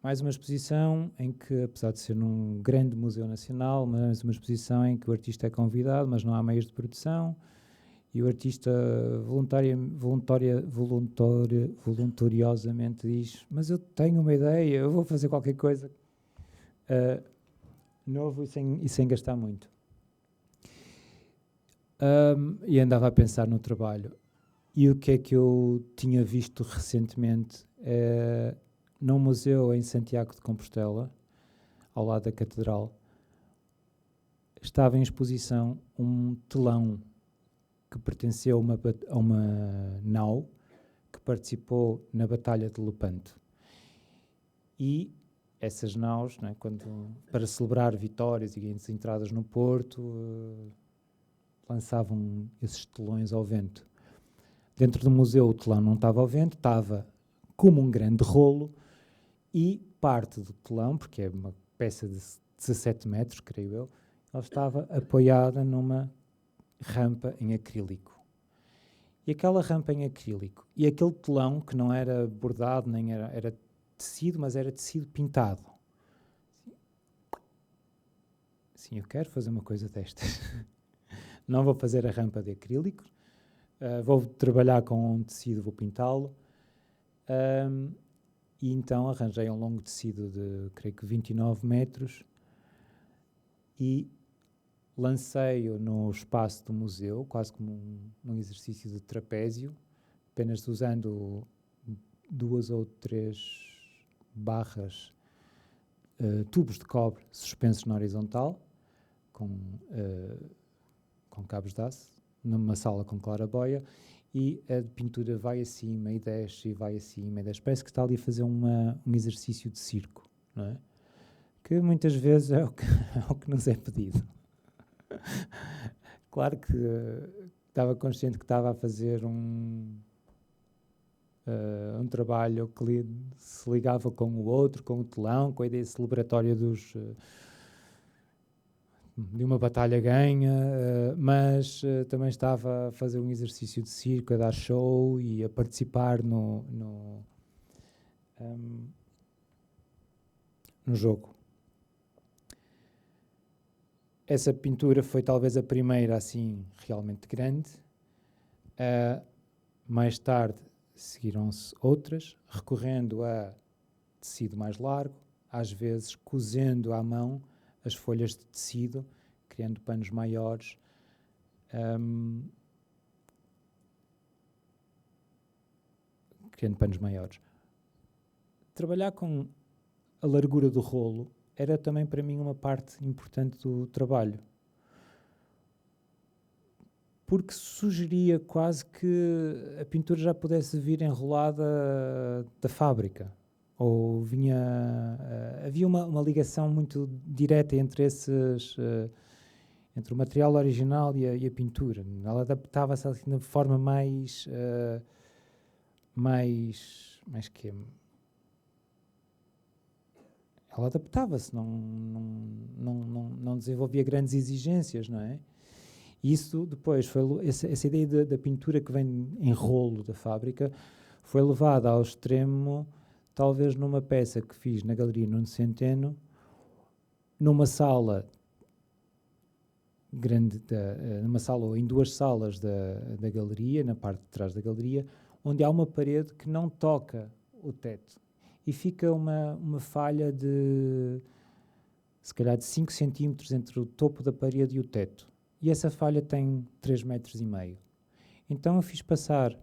Mais uma exposição em que, apesar de ser num grande museu nacional, mais uma exposição em que o artista é convidado, mas não há meios de produção, e o artista voluntariosamente diz: mas eu tenho uma ideia, eu vou fazer qualquer coisa novo e sem gastar muito. E andava a pensar no trabalho. E o que é que eu tinha visto recentemente? Num museu em Santiago de Compostela, ao lado da Catedral, estava em exposição um telão que pertenceu a uma nau que participou na Batalha de Lepanto. E essas naus, não é, para celebrar vitórias e grandes entradas no porto, lançavam esses telões ao vento. Dentro do museu o telão não estava ao vento, estava como um grande rolo, e parte do telão, porque é uma peça de 17 metros, creio eu, ela estava apoiada numa rampa em acrílico. E aquela rampa em acrílico, e aquele telão que não era bordado, nem era tecido, mas era tecido pintado. Sim, eu quero fazer uma coisa destas. Não vou fazer a rampa de acrílico, vou trabalhar com um tecido, vou pintá-lo. E então arranjei um longo tecido de, creio que 29 metros e lancei-o no espaço do museu, quase como um exercício de trapézio, apenas usando 2 ou 3 barras, tubos de cobre suspensos na horizontal, com cabos de aço, numa sala com claraboia, e a pintura vai acima e desce, e vai acima e desce. Parece que está ali a fazer um exercício de circo, não é? Que muitas vezes é o que nos é pedido. Claro que estava consciente que estava a fazer um trabalho que se ligava com o outro, com o telão, com a ideia celebratória de uma batalha ganha, mas também estava a fazer um exercício de circo, a dar show e a participar no jogo. Essa pintura foi talvez a primeira assim realmente grande. Mais tarde seguiram-se outras, recorrendo a tecido mais largo, às vezes cozendo à mão as folhas de tecido, criando panos maiores. Trabalhar com a largura do rolo era também para mim uma parte importante do trabalho, porque sugeria quase que a pintura já pudesse vir enrolada da fábrica. Ou havia uma ligação muito direta entre entre o material original e a pintura. Ela adaptava-se assim de forma mais que ela adaptava-se, não desenvolvia grandes exigências, não é? Isso depois foi essa ideia da pintura que vem em rolo da fábrica foi levada ao extremo. Talvez numa peça que fiz na Galeria Nuno Centeno, numa sala grande, numa sala ou em duas salas da galeria, na parte de trás da galeria, onde há uma parede que não toca o teto. E fica uma falha de, se calhar, de 5 centímetros entre o topo da parede e o teto. E essa falha tem 3,5 metros. Então eu fiz passar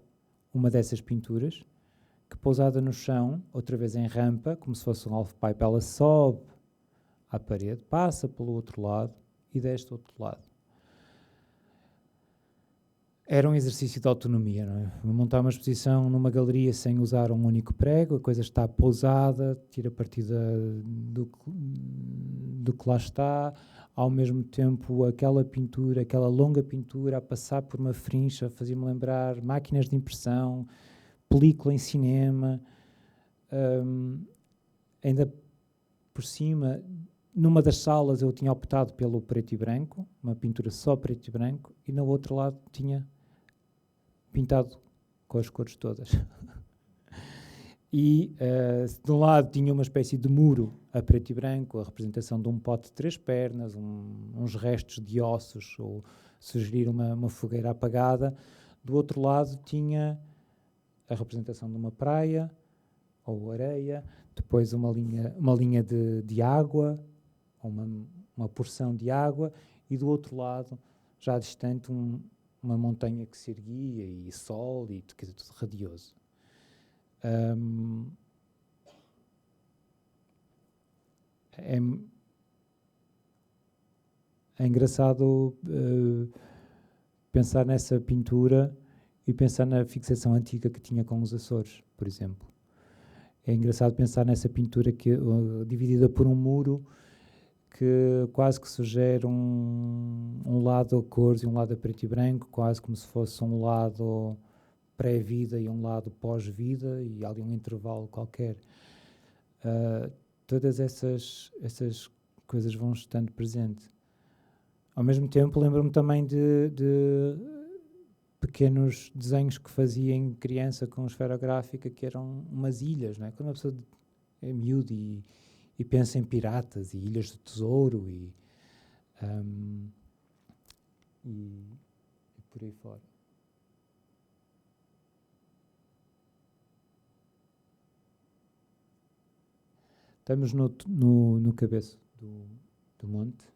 uma dessas pinturas, que pousada no chão, outra vez em rampa, como se fosse um half-pipe, ela sobe à parede, passa pelo outro lado e deste outro lado. Era um exercício de autonomia, não é? Montar uma exposição numa galeria sem usar um único prego, a coisa está pousada, tira partida do que lá está, ao mesmo tempo aquela pintura, aquela longa pintura a passar por uma frincha, fazia-me lembrar máquinas de impressão, película em cinema, ainda por cima, numa das salas eu tinha optado pelo preto e branco, uma pintura só preto e branco, e no outro lado tinha pintado com as cores todas. E de um lado tinha uma espécie de muro a preto e branco, a representação de um pote de 3 pernas, uns restos de ossos, ou sugerir uma fogueira apagada. Do outro lado tinha a representação de uma praia ou areia, depois uma linha de água, ou uma porção de água, e do outro lado, já distante, uma montanha que se erguia, e sol, e tudo radioso. É engraçado pensar nessa pintura e pensar na fixação antiga que tinha com os Açores, por exemplo. É engraçado pensar nessa pintura dividida por um muro que quase que sugere um lado a cores e um lado a preto e branco, quase como se fosse um lado pré-vida e um lado pós-vida, e ali um intervalo qualquer. Todas essas coisas vão estando presentes. Ao mesmo tempo, lembro-me também de pequenos desenhos que fazia em criança com esferográfica, que eram umas ilhas, não é? Quando uma pessoa é miúdo e pensa em piratas e ilhas do tesouro e por aí fora. Estamos no cabeço do monte.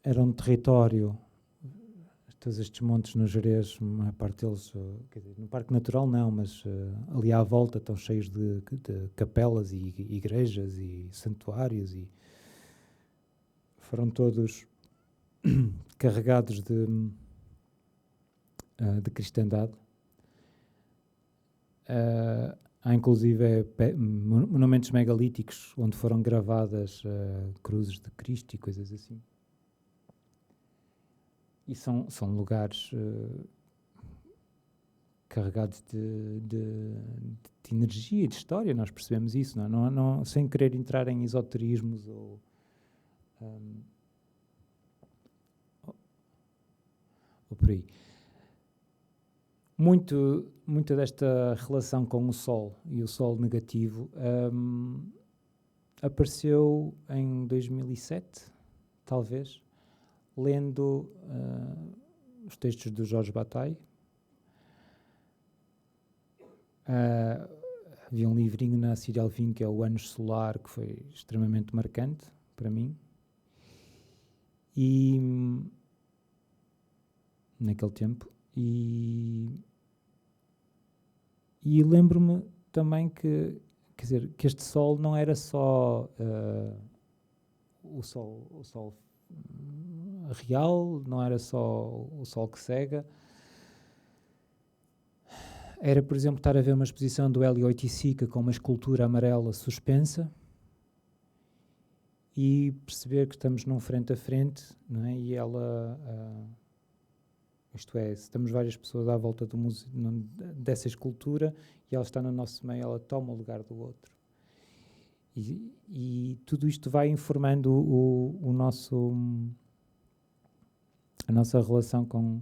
Era um território, todos estes montes no Gerês, a parte deles, quer dizer, no Parque Natural não, mas ali à volta estão cheios de capelas e igrejas e santuários, e foram todos carregados de cristandade. Há inclusive monumentos megalíticos onde foram gravadas cruzes de Cristo e coisas assim. E são lugares carregados de energia e de história, nós percebemos isso, não, sem querer entrar em esoterismos ou por aí. Muita desta relação com o Sol e o Sol negativo apareceu em 2007, talvez, lendo os textos do Jorge Bataille. Havia um livrinho na Círio Alvim, que é o Anos Solar, que foi extremamente marcante para mim. E naquele tempo. E lembro-me também que este Sol não era só o Sol real, não era só o Sol que cega. Era, por exemplo, estar a ver uma exposição do Hélio Oiticica com uma escultura amarela suspensa e perceber que estamos num frente a frente, não é? E ela, isto é, estamos várias pessoas à volta do museu, dessa escultura, e ela está no nosso meio, ela toma o lugar do outro. E tudo isto vai informando a nossa relação com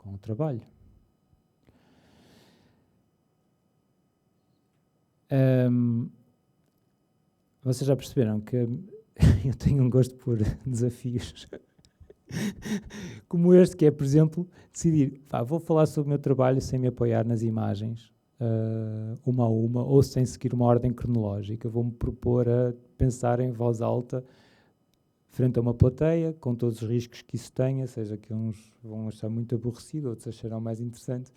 o trabalho. Vocês já perceberam que eu tenho um gosto por desafios como este, que é, por exemplo, decidir, vou falar sobre o meu trabalho sem me apoiar nas imagens, uma a uma, ou sem seguir uma ordem cronológica. Vou-me propor a pensar em voz alta frente a uma plateia, com todos os riscos que isso tenha, seja que uns vão achar muito aborrecido, outros acharão mais interessante,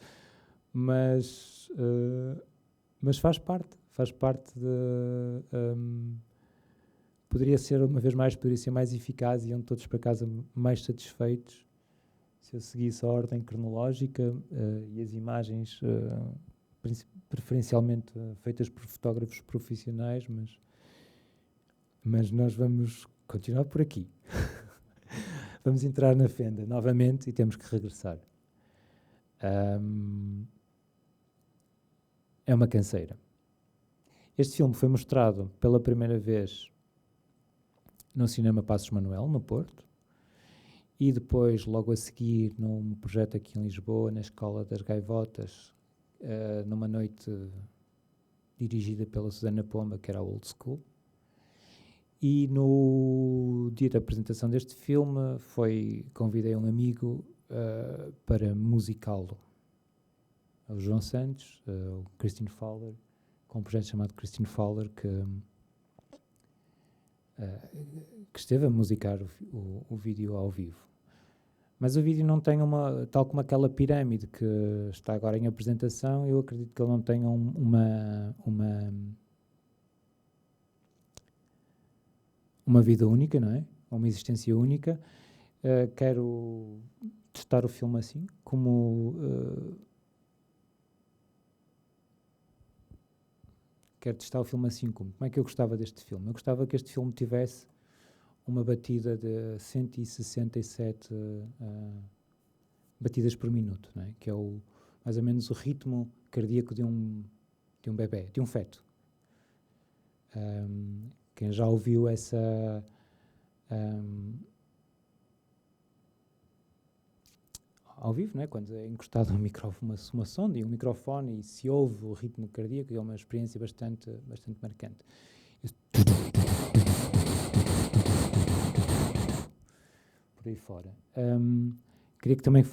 mas faz parte de... poderia ser, uma vez mais, poderia ser mais eficaz e iam todos para casa mais satisfeitos se eu seguisse a ordem cronológica e as imagens, preferencialmente feitas por fotógrafos profissionais, mas nós vamos continuar por aqui. Vamos entrar na fenda novamente e temos que regressar. É uma canseira. Este filme foi mostrado pela primeira vez no Cinema Passos Manuel, no Porto, e depois, logo a seguir, num projeto aqui em Lisboa, na Escola das Gaivotas, numa noite dirigida pela Susana Pomba, que era a Old School. E no dia da apresentação deste filme, convidei um amigo para musicá-lo, o João Santos, o Christine Fowler, com um projeto chamado Christine Fowler, que esteve a musicar o vídeo ao vivo. Mas o vídeo não tem tal como aquela pirâmide que está agora em apresentação, eu acredito que ele não tenha uma vida única, não é? Uma existência única. Quero testar o filme assim, como é que eu gostava deste filme? Eu gostava que este filme tivesse uma batida de 167 batidas por minuto, não é? Que é mais ou menos o ritmo cardíaco de um bebê, de um feto. Quem já ouviu essa ao vivo, não é? Quando é encostado uma sonda e um microfone e se ouve o ritmo cardíaco, é uma experiência bastante marcante. Por aí fora. Queria que também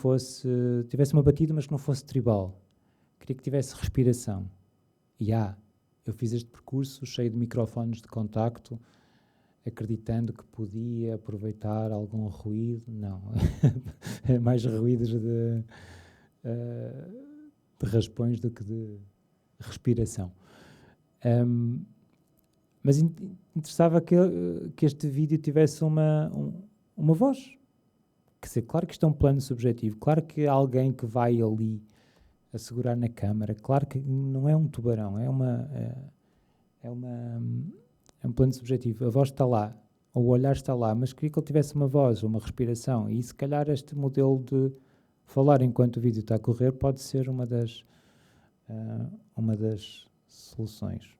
tivesse uma batida, mas que não fosse tribal. Queria que tivesse respiração. E eu fiz este percurso cheio de microfones de contacto, acreditando que podia aproveitar algum ruído. Não. É mais ruídos de raspões do que de respiração. Mas interessava que este vídeo tivesse uma voz. Quer dizer, claro que isto é um plano subjetivo, claro que há alguém que vai ali a segurar na câmara, claro que não é um tubarão, é um plano subjetivo. A voz está lá, ou o olhar está lá, mas queria que ele tivesse uma voz, uma respiração, e se calhar este modelo de falar enquanto o vídeo está a correr pode ser uma das soluções.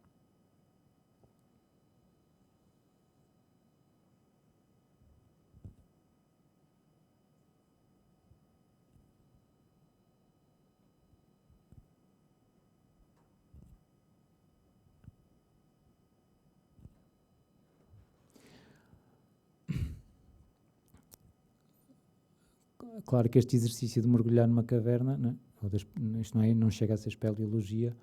Claro que este exercício de mergulhar numa caverna, isto não chega a ser espeleologia,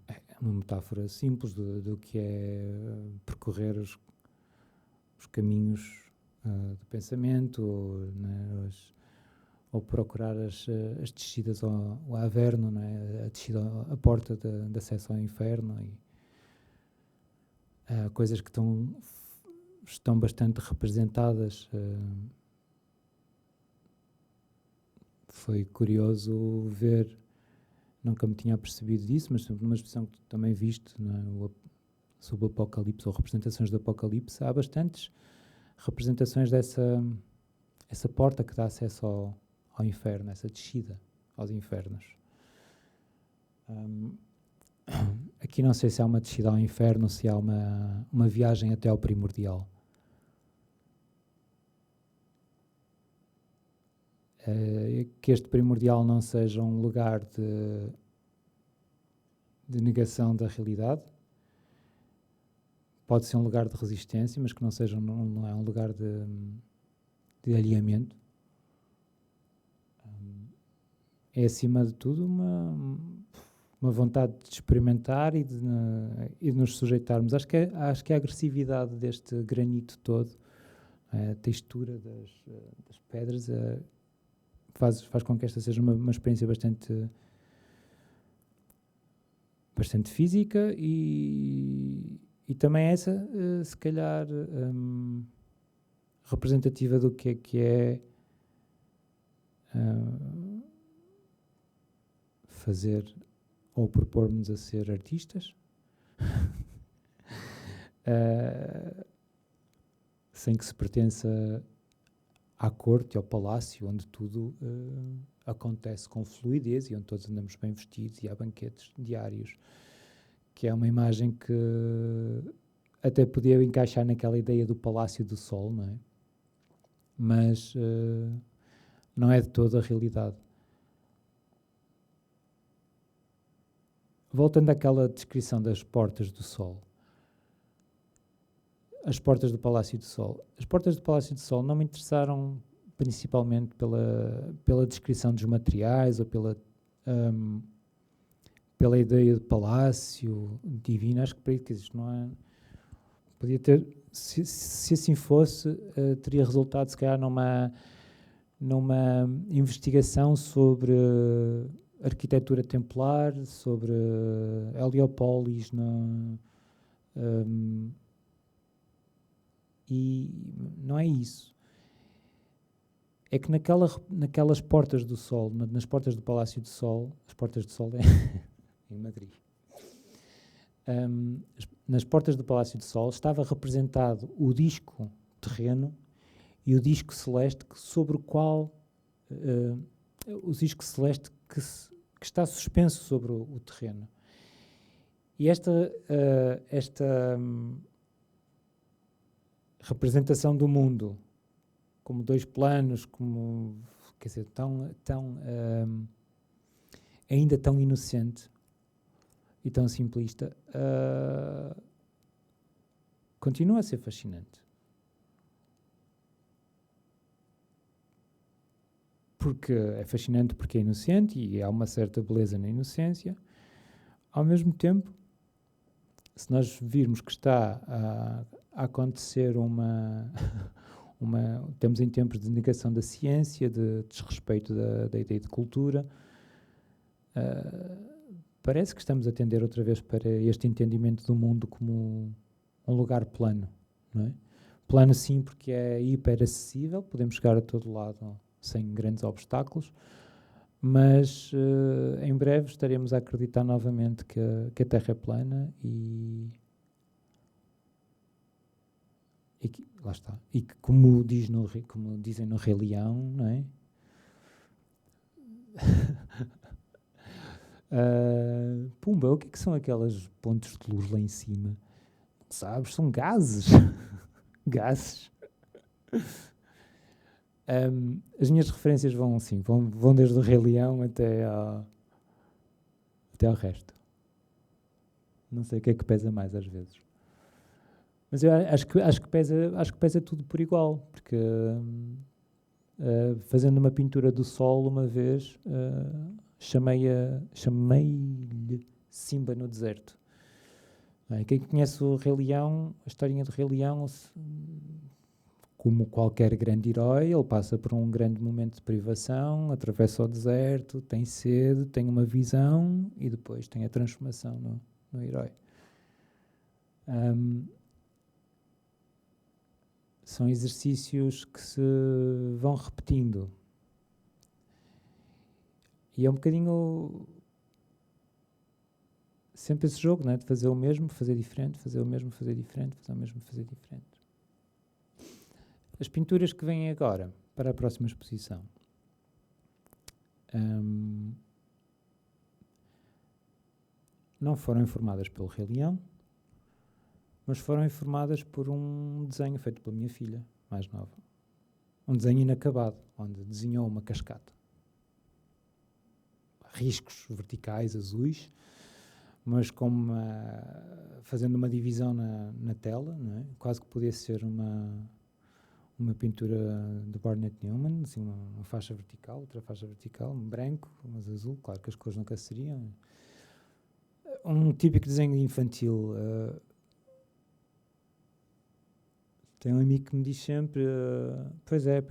é uma metáfora simples do que é percorrer os caminhos do pensamento, ou procurar as descidas ao Averno, não é? A descida à porta de acesso ao inferno, e coisas que estão bastante representadas. Foi curioso ver, nunca me tinha percebido disso, mas numa expressão que tu também viste, sobre o Apocalipse, ou representações do Apocalipse, há bastantes representações essa porta que dá acesso ao ao inferno, essa descida aos infernos. Aqui não sei se há uma descida ao inferno ou se há uma viagem até ao primordial. Que este primordial não seja um lugar de negação da realidade. Pode ser um lugar de resistência, mas que não seja, não é um lugar de alinhamento. É, acima de tudo, uma vontade de experimentar e de nos sujeitarmos. Acho que a agressividade deste granito todo, a textura das pedras, faz com que esta seja uma experiência bastante física e também essa, se calhar, representativa do que é fazer ou propor-nos a ser artistas, sem que se pertença à corte, ao palácio, onde tudo acontece com fluidez e onde todos andamos bem vestidos e há banquetes diários, que é uma imagem que até podia encaixar naquela ideia do Palácio do Sol, não é? Mas não é de toda a realidade. Voltando àquela descrição das portas do Sol, as portas do Palácio do Sol. As portas do Palácio do Sol não me interessaram principalmente pela descrição dos materiais ou pela ideia de palácio divino. Acho que para isso não é... Podia ter, se assim fosse, teria resultado se calhar numa investigação sobre arquitetura templar, sobre Heliópolis, e não é isso. É que naquelas portas do Sol, nas portas do Palácio do Sol, as portas do Sol em Madrid, nas portas do Palácio do Sol estava representado o disco terreno e o disco celeste sobre o qual o disco celeste que está suspenso sobre o terreno. E esta representação do mundo como dois planos, como, quer dizer, ainda tão inocente e tão simplista, continua a ser fascinante. Porque é fascinante porque é inocente e há uma certa beleza na inocência. Ao mesmo tempo, se nós virmos que está a acontecer temos em tempos de negação da ciência, de desrespeito da ideia de cultura, parece que estamos a tender outra vez para este entendimento do mundo como um lugar plano, não é? Plano sim, porque é hiperacessível, podemos chegar a todo lado sem grandes obstáculos, mas em breve estaremos a acreditar novamente que a Terra é plana e que, lá está, e que como dizem no Rei Leão, não é? Pumba, o que é que são aquelas pontes de luz lá em cima? Não sabes, são gases. Gases. As minhas referências vão assim, vão desde o Rei Leão até ao resto. Não sei o que é que pesa mais às vezes. Mas eu acho que pesa tudo por igual, porque fazendo uma pintura do Sol uma vez, chamei-lhe Simba no deserto. Quem conhece o Rei Leão, a historinha do Rei Leão, como qualquer grande herói, ele passa por um grande momento de privação, atravessa o deserto, tem sede, tem uma visão e depois tem a transformação no herói. São exercícios que se vão repetindo. E é um bocadinho sempre esse jogo, não é? De fazer o mesmo, fazer diferente, fazer o mesmo, fazer diferente, fazer o mesmo, fazer diferente. As pinturas que vêm agora para a próxima exposição Não foram informadas pelo Rei Leão, mas foram informadas por um desenho feito pela minha filha mais nova. Um desenho inacabado, onde desenhou uma cascata. Riscos verticais, azuis, mas fazendo uma divisão na tela, não é? Quase que podia ser uma pintura de Barnett Newman, assim, uma faixa vertical, outra faixa vertical, um branco, mas azul, claro que as cores nunca seriam. Um típico desenho infantil. Tem um amigo que me diz sempre, pois é,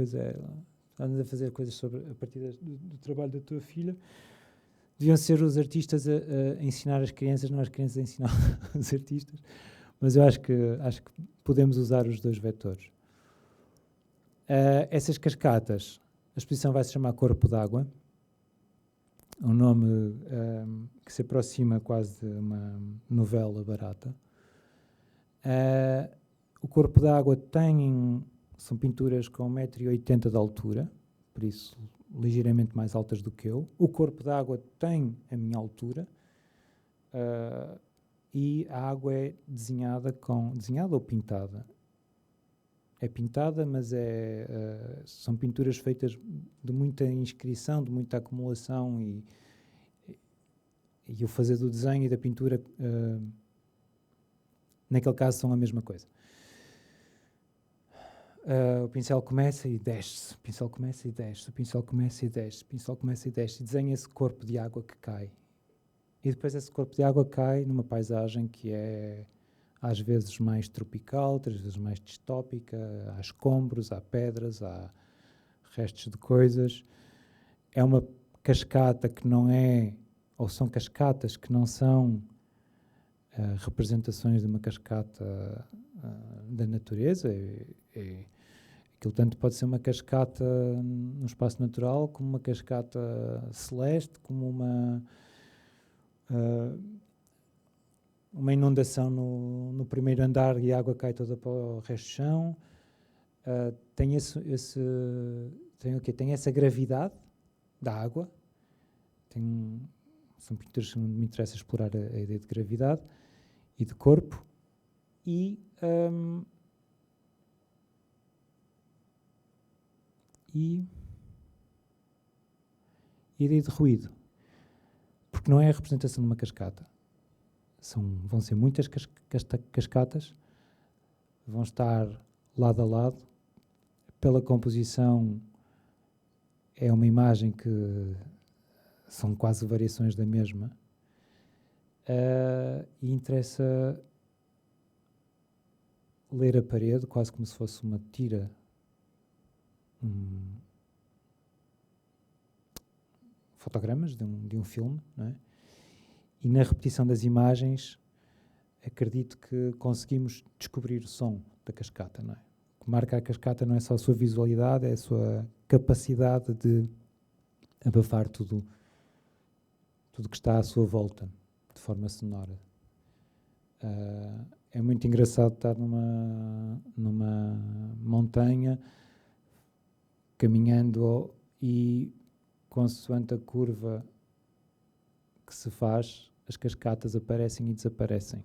andas a fazer coisas a partir do trabalho da tua filha. Deviam ser os artistas a ensinar as crianças, não as crianças a ensinar os artistas, mas eu acho que podemos usar os dois vetores. Essas cascatas, a exposição vai se chamar Corpo d'Água, um nome que se aproxima quase de uma novela barata. O Corpo d'Água são pinturas com 1,80 m de altura, por isso ligeiramente mais altas do que eu. O Corpo d'Água tem a minha altura e a água é desenhada ou pintada. É pintada, mas são pinturas feitas de muita inscrição, de muita acumulação e o fazer do desenho e da pintura, naquele caso, são a mesma coisa. O pincel começa e desce, o pincel começa e desce, o pincel começa e desce, o pincel começa e desce, e desenha esse corpo de água que cai. E depois esse corpo de água cai numa paisagem que é às vezes mais tropical, outras vezes mais distópica, há escombros, há pedras, há restos de coisas. É uma cascata que não é, ou são cascatas que não são representações de uma cascata da natureza. Aquilo tanto pode ser uma cascata no espaço natural, como uma cascata celeste, como uma inundação no primeiro andar e a água cai toda para o resto do chão. Tem essa gravidade da água. São pinturas que me interessa explorar a ideia de gravidade e de corpo. E ideia de ruído, porque não é a representação de uma cascata. Vão ser muitas cascatas, vão estar lado a lado. Pela composição, é uma imagem que são quase variações da mesma. E interessa ler a parede quase como se fosse uma tira, fotogramas de um filme, não é? E na repetição das imagens acredito que conseguimos descobrir o som da cascata, não é? O que marca a cascata não é só a sua visualidade, é a sua capacidade de abafar tudo que está à sua volta, de forma sonora. É muito engraçado estar numa montanha, caminhando e, consoante a curva que se faz, as cascatas aparecem e desaparecem.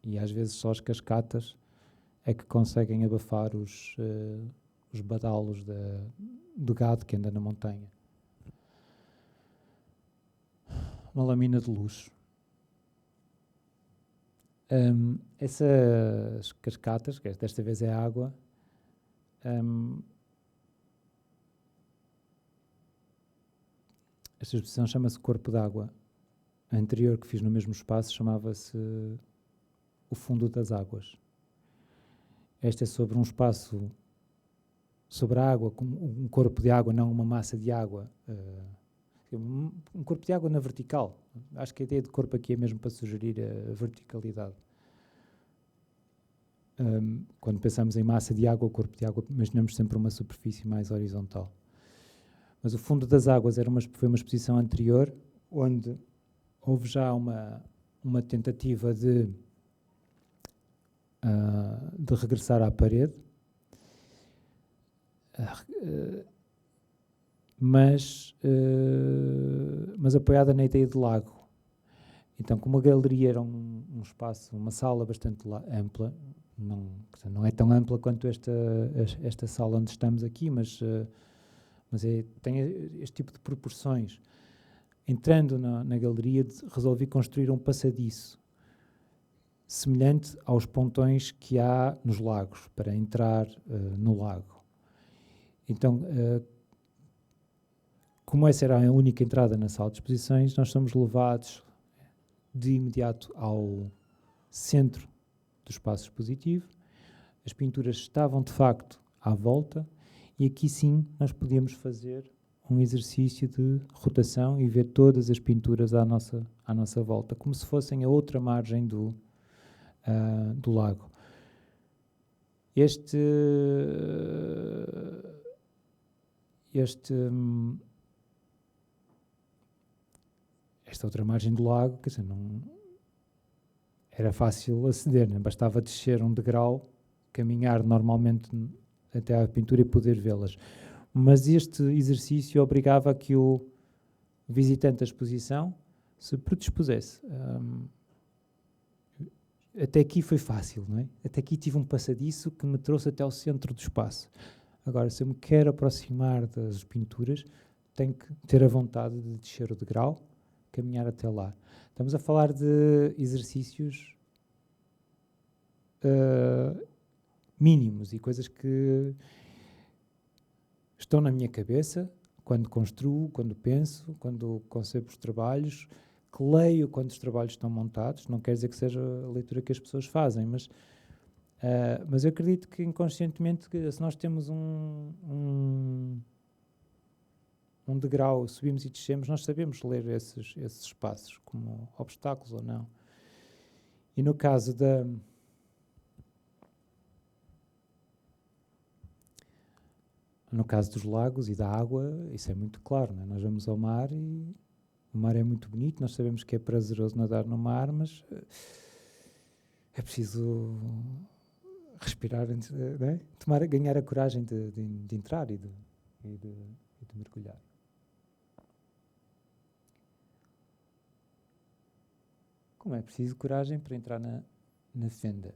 E às vezes só as cascatas é que conseguem abafar os badalos do gado que anda na montanha. Uma lâmina de luz. Essas cascatas, que desta vez é água, esta exposição chama-se Corpo d'Água. A anterior que fiz no mesmo espaço chamava-se O Fundo das Águas. Esta é sobre um espaço, sobre a água, um corpo de água, não uma massa de água. Um corpo de água na vertical. Acho que a ideia de corpo aqui é mesmo para sugerir a verticalidade. Quando pensamos em massa de água, ou corpo de água, imaginamos sempre uma superfície mais horizontal. Mas o Fundo das Águas foi uma exposição anterior, onde houve já uma tentativa de regressar à parede. mas apoiada na ideia de lago. Então, como a galeria era um espaço, uma sala bastante ampla, não é tão ampla quanto esta sala onde estamos aqui, mas tem este tipo de proporções. Entrando na galeria, resolvi construir um passadiço semelhante aos pontões que há nos lagos, para entrar no lago. Então, como essa era a única entrada na sala de exposições, nós somos levados de imediato ao centro do espaço expositivo. As pinturas estavam, de facto, à volta, e aqui sim nós podíamos fazer um exercício de rotação e ver todas as pinturas à nossa volta, como se fossem a outra margem do lago. Esta outra margem do lago, quer dizer, não era fácil aceder, né? Bastava descer um degrau, caminhar normalmente até à pintura e poder vê-las. Mas este exercício obrigava a que o visitante da exposição se predispusesse. Até aqui foi fácil, não é? Até aqui tive um passadiço que me trouxe até ao centro do espaço. Agora, se eu me quero aproximar das pinturas, tenho que ter a vontade de descer o degrau, caminhar até lá. Estamos a falar de exercícios mínimos e coisas que estão na minha cabeça quando construo, quando penso, quando concebo os trabalhos, que leio quando os trabalhos estão montados. Não quer dizer que seja a leitura que as pessoas fazem, mas eu acredito que inconscientemente, se nós temos um degrau, subimos e descemos, nós sabemos ler esses espaços como obstáculos ou não. E no caso dos lagos e da água, isso é muito claro, não é? Nós vamos ao mar e o mar é muito bonito, nós sabemos que é prazeroso nadar no mar, mas é preciso respirar, não é? Ganhar a coragem de entrar e de mergulhar. Como é preciso coragem para entrar na fenda?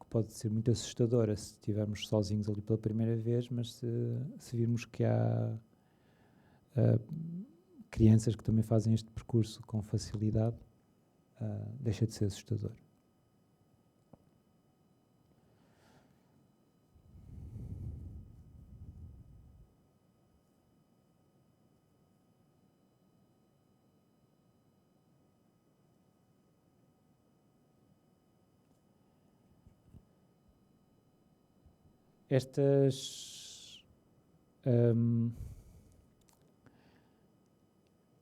Que pode ser muito assustadora se estivermos sozinhos ali pela primeira vez, mas se virmos que há crianças que também fazem este percurso com facilidade, deixa de ser assustador.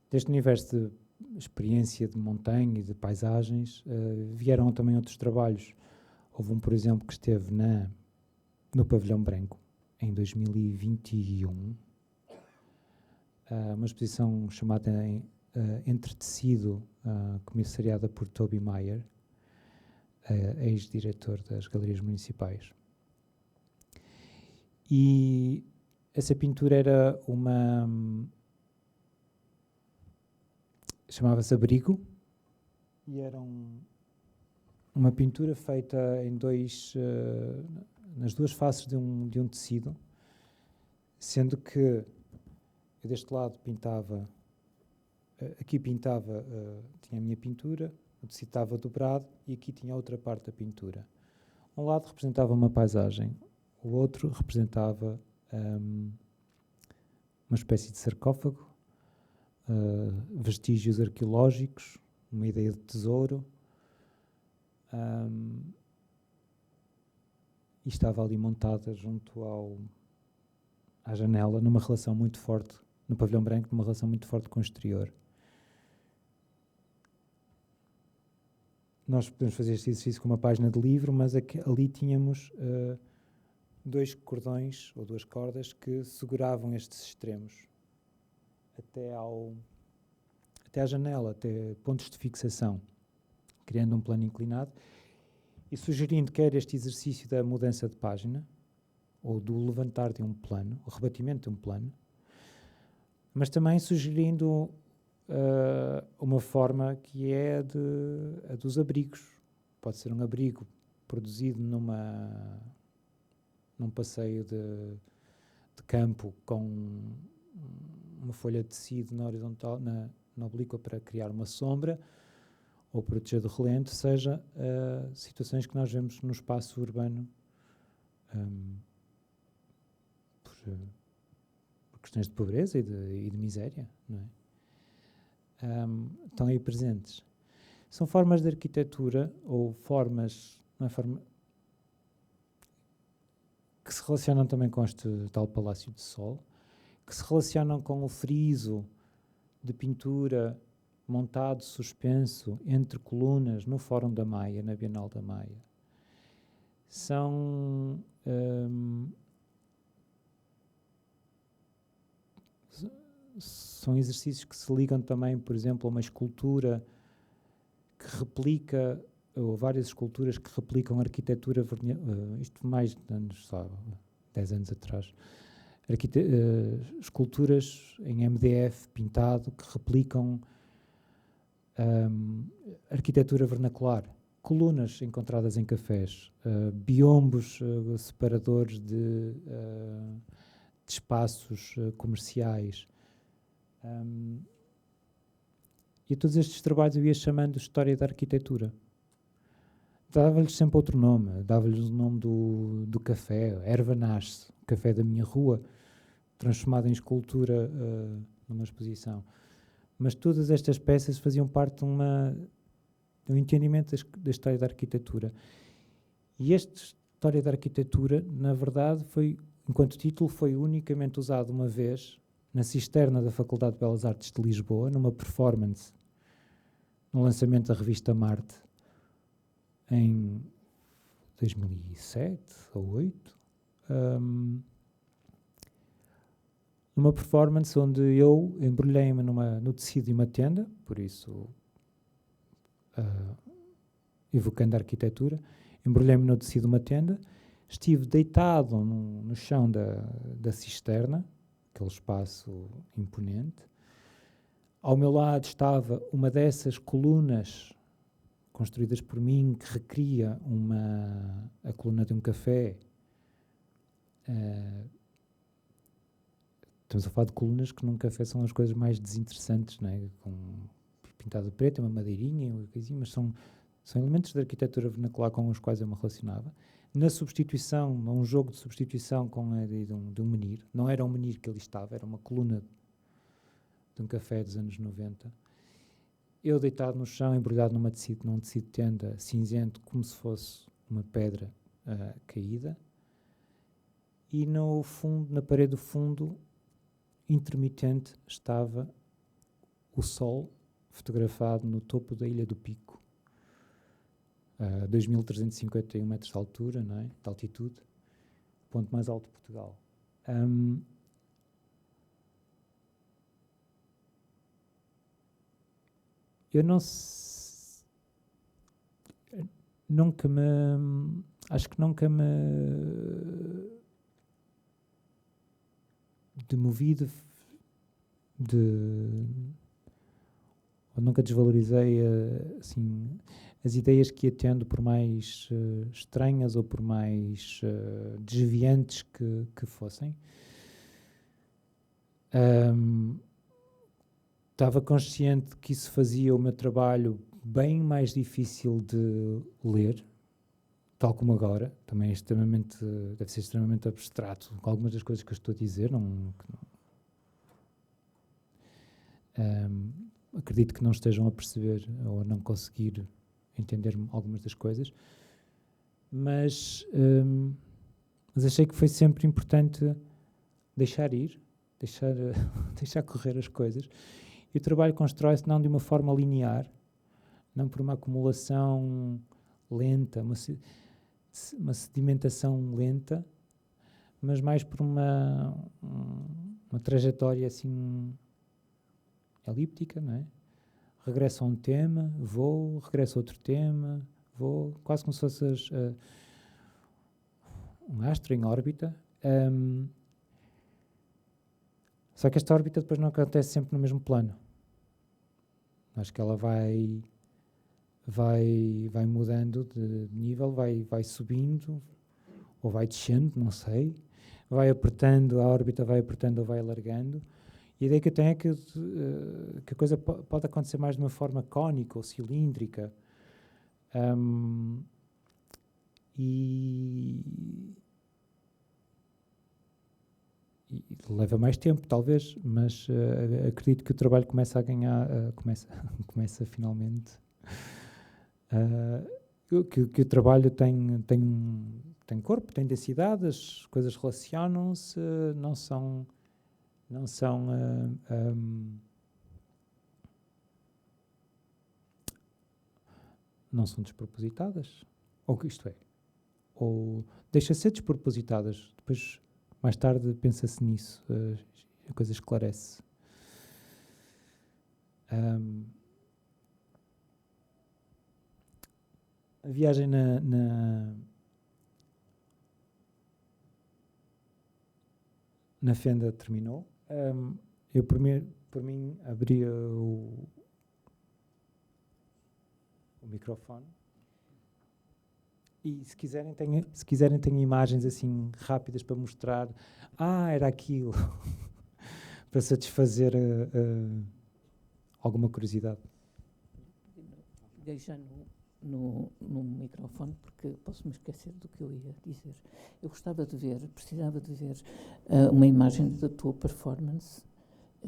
Deste universo de experiência de montanha e de paisagens, vieram também outros trabalhos. Houve um, por exemplo, que esteve no Pavilhão Branco, em 2021, uma exposição chamada Entretecido, comissariada por Toby Meyer, ex-diretor das Galerias Municipais. E essa pintura era chamava-se Abrigo, e era uma pintura feita em nas duas faces de um tecido, sendo que eu deste lado pintava, tinha a minha pintura, o tecido estava dobrado e aqui tinha a outra parte da pintura. Um lado representava uma paisagem, o outro representava uma espécie de sarcófago, vestígios arqueológicos, uma ideia de tesouro, e estava ali montada junto à janela, numa relação muito forte, no Pavilhão Branco, numa relação muito forte com o exterior. Nós podemos fazer este exercício com uma página de livro, mas ali tínhamos dois cordões ou duas cordas que seguravam estes extremos até à janela, até pontos de fixação, criando um plano inclinado e sugerindo quer este exercício da mudança de página ou do levantar de um plano, o rebatimento de um plano, mas também sugerindo uma forma que é a dos abrigos. Pode ser um abrigo produzido num passeio de campo com uma folha de tecido na horizontal, na oblíqua, para criar uma sombra ou proteger do relento, seja situações que nós vemos no espaço urbano por questões de pobreza e de miséria, não é? Estão aí presentes. São formas de arquitetura ou formas, não é, que se relacionam também com este tal Palácio de Sol, que se relacionam com o friso de pintura montado, suspenso, entre colunas, no Fórum da Maia, na Bienal da Maia. São exercícios que se ligam também, por exemplo, a uma escultura que replica, ou várias esculturas que replicam a arquitetura, isto mais de anos, 10 anos atrás, esculturas em MDF pintado que replicam arquitetura vernacular, colunas encontradas em cafés, biombos separadores de espaços comerciais. E a todos estes trabalhos eu ia chamando História da Arquitetura. Dava-lhes sempre outro nome, dava-lhes o nome do café, Erva Nasce, o café da minha rua, transformado em escultura numa exposição. Mas todas estas peças faziam parte de um entendimento da história da arquitetura. E esta História da Arquitetura, na verdade, enquanto título, foi unicamente usado uma vez na cisterna da Faculdade de Belas Artes de Lisboa, numa performance, no lançamento da revista Marte, em 2007 ou 2008, numa performance onde eu embrulhei-me no tecido de uma tenda, por isso, evocando a arquitetura, embrulhei-me no tecido de uma tenda, estive deitado no chão da cisterna, aquele espaço imponente. Ao meu lado estava uma dessas colunas construídas por mim, que recria a coluna de um café. Estamos a falar de colunas que num café são as coisas mais desinteressantes, não é? Pintado de preto, uma madeirinha, mas são elementos de arquitetura vernacular com os quais eu me relacionava. Na substituição, num jogo de substituição com a ideia de um menir, não era um menir que ali estava, era uma coluna de um café dos anos 90. Eu deitado no chão, embrulhado num tecido de tenda cinzento, como se fosse uma pedra caída. E no fundo, na parede do fundo, intermitente, estava o sol fotografado no topo da Ilha do Pico, 2.351 metros de altura, não é? De altitude, ponto mais alto de Portugal. Eu acho que nunca me demovi ou nunca desvalorizei assim, as ideias que ia tendo, por mais estranhas ou por mais desviantes que fossem. Estava consciente que isso fazia o meu trabalho bem mais difícil de ler, tal como agora. Também deve ser extremamente abstrato com algumas das coisas que eu estou a dizer. Acredito que não estejam a perceber ou a não conseguir entender algumas das coisas, mas achei que foi sempre importante deixar ir, deixar correr as coisas. E o trabalho constrói-se não de uma forma linear, não por uma acumulação lenta, uma sedimentação lenta, mas mais por uma trajetória assim elíptica, não é? Regresso a um tema, vou, regresso a outro tema, vou, quase como se fosse um astro em órbita. Só que esta órbita depois não acontece sempre no mesmo plano. Acho que ela vai mudando de nível, vai subindo, ou vai descendo, não sei. Vai apertando, a órbita vai apertando ou vai alargando. E a ideia que eu tenho é que a coisa pode acontecer mais de uma forma cónica ou cilíndrica. E leva mais tempo, talvez, mas acredito que o trabalho começa a ganhar, começa finalmente, que o trabalho tem corpo, tem densidade, as coisas relacionam-se, não são despropositadas, ou isto é, ou deixa ser despropositadas, depois mais tarde pensa-se nisso, a coisa esclarece. A viagem na fenda terminou. Eu, por mim, abria o microfone. E se quiserem, tenho imagens assim rápidas para mostrar. Era aquilo. Para satisfazer alguma curiosidade. Deixa no microfone, porque posso me esquecer do que eu ia dizer. Eu precisava de ver uma imagem da tua performance,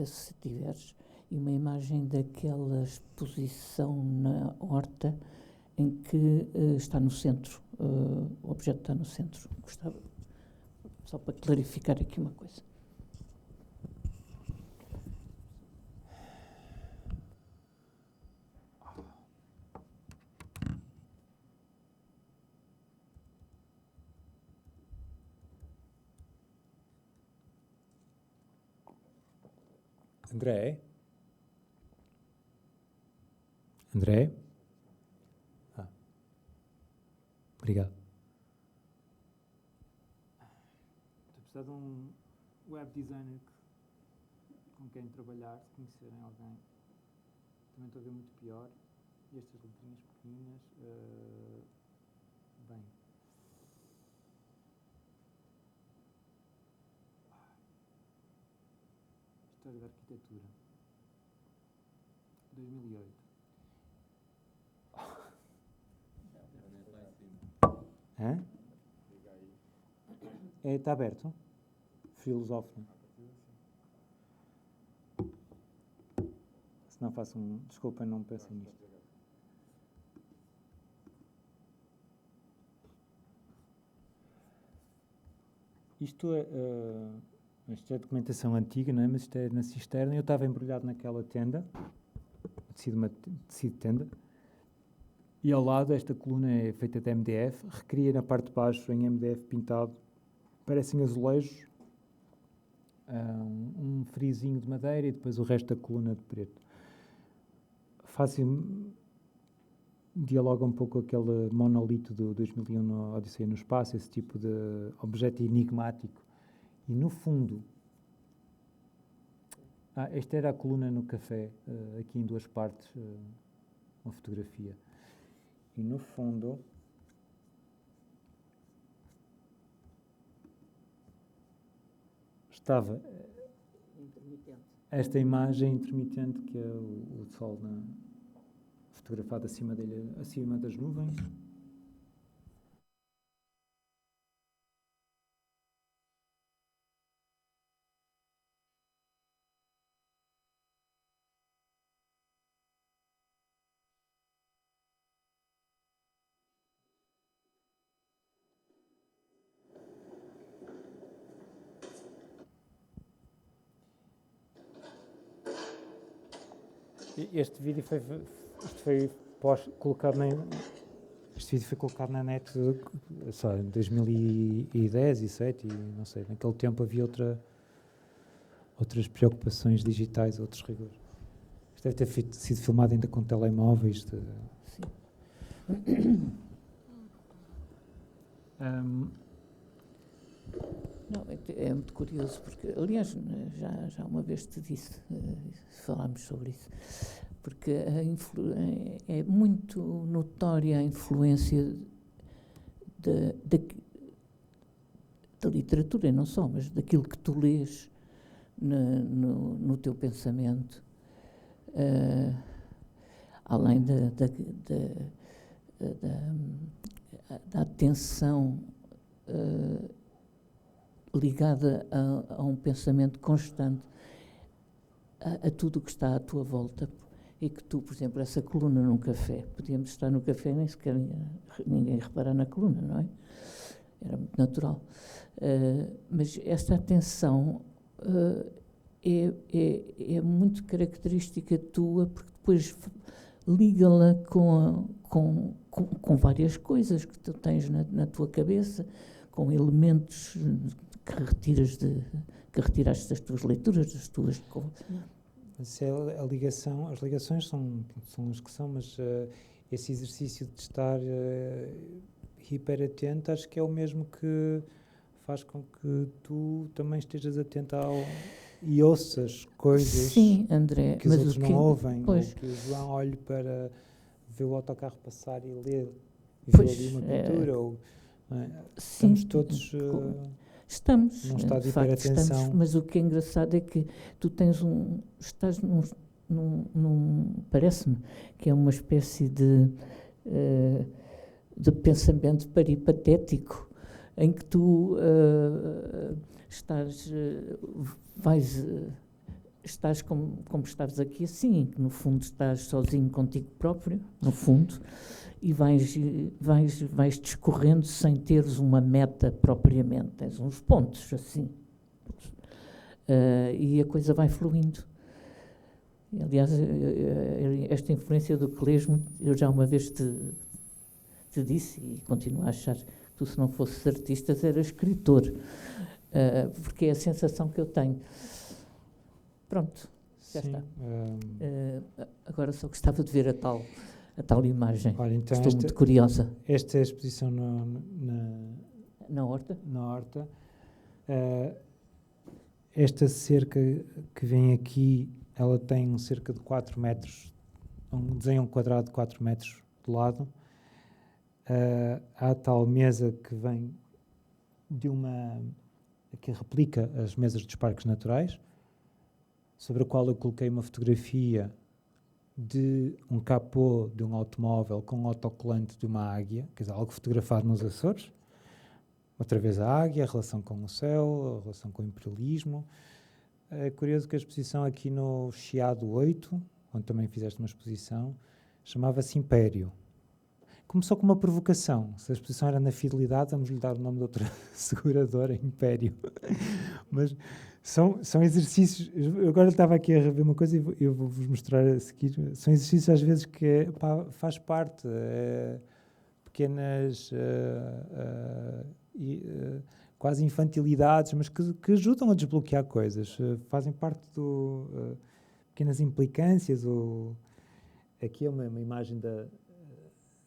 se tiveres, e uma imagem daquela exposição na horta em que está no centro, o objeto está no centro. Gostava, só para clarificar aqui uma coisa. André? Obrigado. Estou a precisar de um web designer com quem trabalhar, se conhecerem alguém. Também estou a ver muito pior. E estas letrinhas pequeninas. Bem. História da Arquitetura. 2008. Hã? Está aberto? Filosófico. Se não faço desculpa, não pensem nisto. Isto é documentação antiga, não é? Mas isto é na cisterna. Eu estava embrulhado naquela tenda, tecido tenda. E ao lado, esta coluna é feita de MDF, recria na parte de baixo em MDF pintado, parecem azulejos, um frisinho de madeira e depois o resto da coluna de preto. Dialoga um pouco com aquele monolito do 2001 no Odisseia no Espaço, esse tipo de objeto enigmático. E no fundo, esta era a coluna no café, aqui em duas partes, uma fotografia. E no fundo estava esta imagem intermitente que é o sol fotografado acima das nuvens. Este vídeo foi colocado na net só em 2010 e 2007 e não sei, naquele tempo havia outras preocupações digitais, outros rigores. Isto deve ter sido filmado ainda com telemóveis. Sim. Não, é muito curioso, porque, aliás, já uma vez te disse, falámos sobre isso, porque é muito notória a influência da literatura, e não só, mas daquilo que tu lês no teu pensamento, além da atenção ligada a um pensamento constante, a tudo o que está à tua volta, e que tu, por exemplo, essa coluna num café, podíamos estar no café e nem sequer ninguém reparar na coluna, não é? Era muito natural. Mas esta atenção é muito característica tua, porque depois liga-la com várias coisas que tu tens na tua cabeça, com elementos que retiraste das tuas leituras, das tuas... Mas a ligação, as ligações são as que são, mas esse exercício de estar hiper atento, acho que é o mesmo que faz com que tu também estejas atento e ouças coisas. Sim, André, que os mas outros não ouvem, pois, ou que o João olhe para ver o autocarro passar e ler e pois, ver ali uma pintura, ou, não é? sim, Estamos todos estamos, num estado de facto, hiperatenção. estamos, mas o que é engraçado é que tu estás parece-me que é uma espécie de pensamento peripatético, em que tu estás como estás aqui assim, que no fundo estás sozinho contigo próprio, no fundo, e vais discorrendo sem teres uma meta propriamente, tens uns pontos assim, e a coisa vai fluindo. Aliás, esta influência do clesmo, eu já uma vez te disse, e continuo a achar que tu, se não fosses artista, eras escritor, porque é a sensação que eu tenho. Pronto, já Sim, está. Agora só gostava de ver a tal imagem. Olha, então Estou muito curiosa. Esta é a exposição Na horta? na horta. Esta cerca que vem aqui, ela tem cerca de 4 metros, um desenho quadrado de 4 metros de lado. Há a tal mesa que vem que replica as mesas dos parques naturais, sobre a qual eu coloquei uma fotografia de um capô de um automóvel com um autocolante de uma águia, quer dizer, algo fotografado nos Açores. Outra vez a águia, a relação com o céu, a relação com o imperialismo. É curioso que a exposição aqui no Chiado 8, onde também fizeste uma exposição, chamava-se Império. Começou com uma provocação. Se a exposição era na Fidelidade, vamos lhe dar o nome de outra seguradora, Império. Mas são exercícios... Eu agora estava aqui a rever uma coisa e eu vou-vos mostrar a seguir. São exercícios, às vezes, que faz parte. Pequenas... quase infantilidades, mas que ajudam a desbloquear coisas. Fazem parte do... pequenas implicâncias. Aqui é uma imagem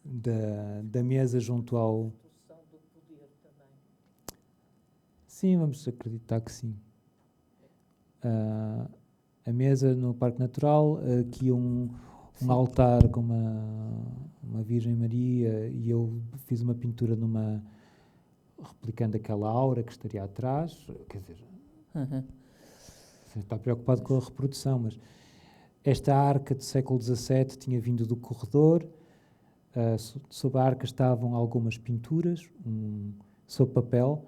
da mesa junto ao... Sim, vamos acreditar que sim. A mesa no Parque Natural, aqui um altar com uma Virgem Maria, e eu fiz uma pintura replicando aquela aura que estaria atrás, quer dizer, está preocupado com a reprodução, mas esta arca do século XVII tinha vindo do corredor. Sob a arca estavam algumas pinturas, sob papel,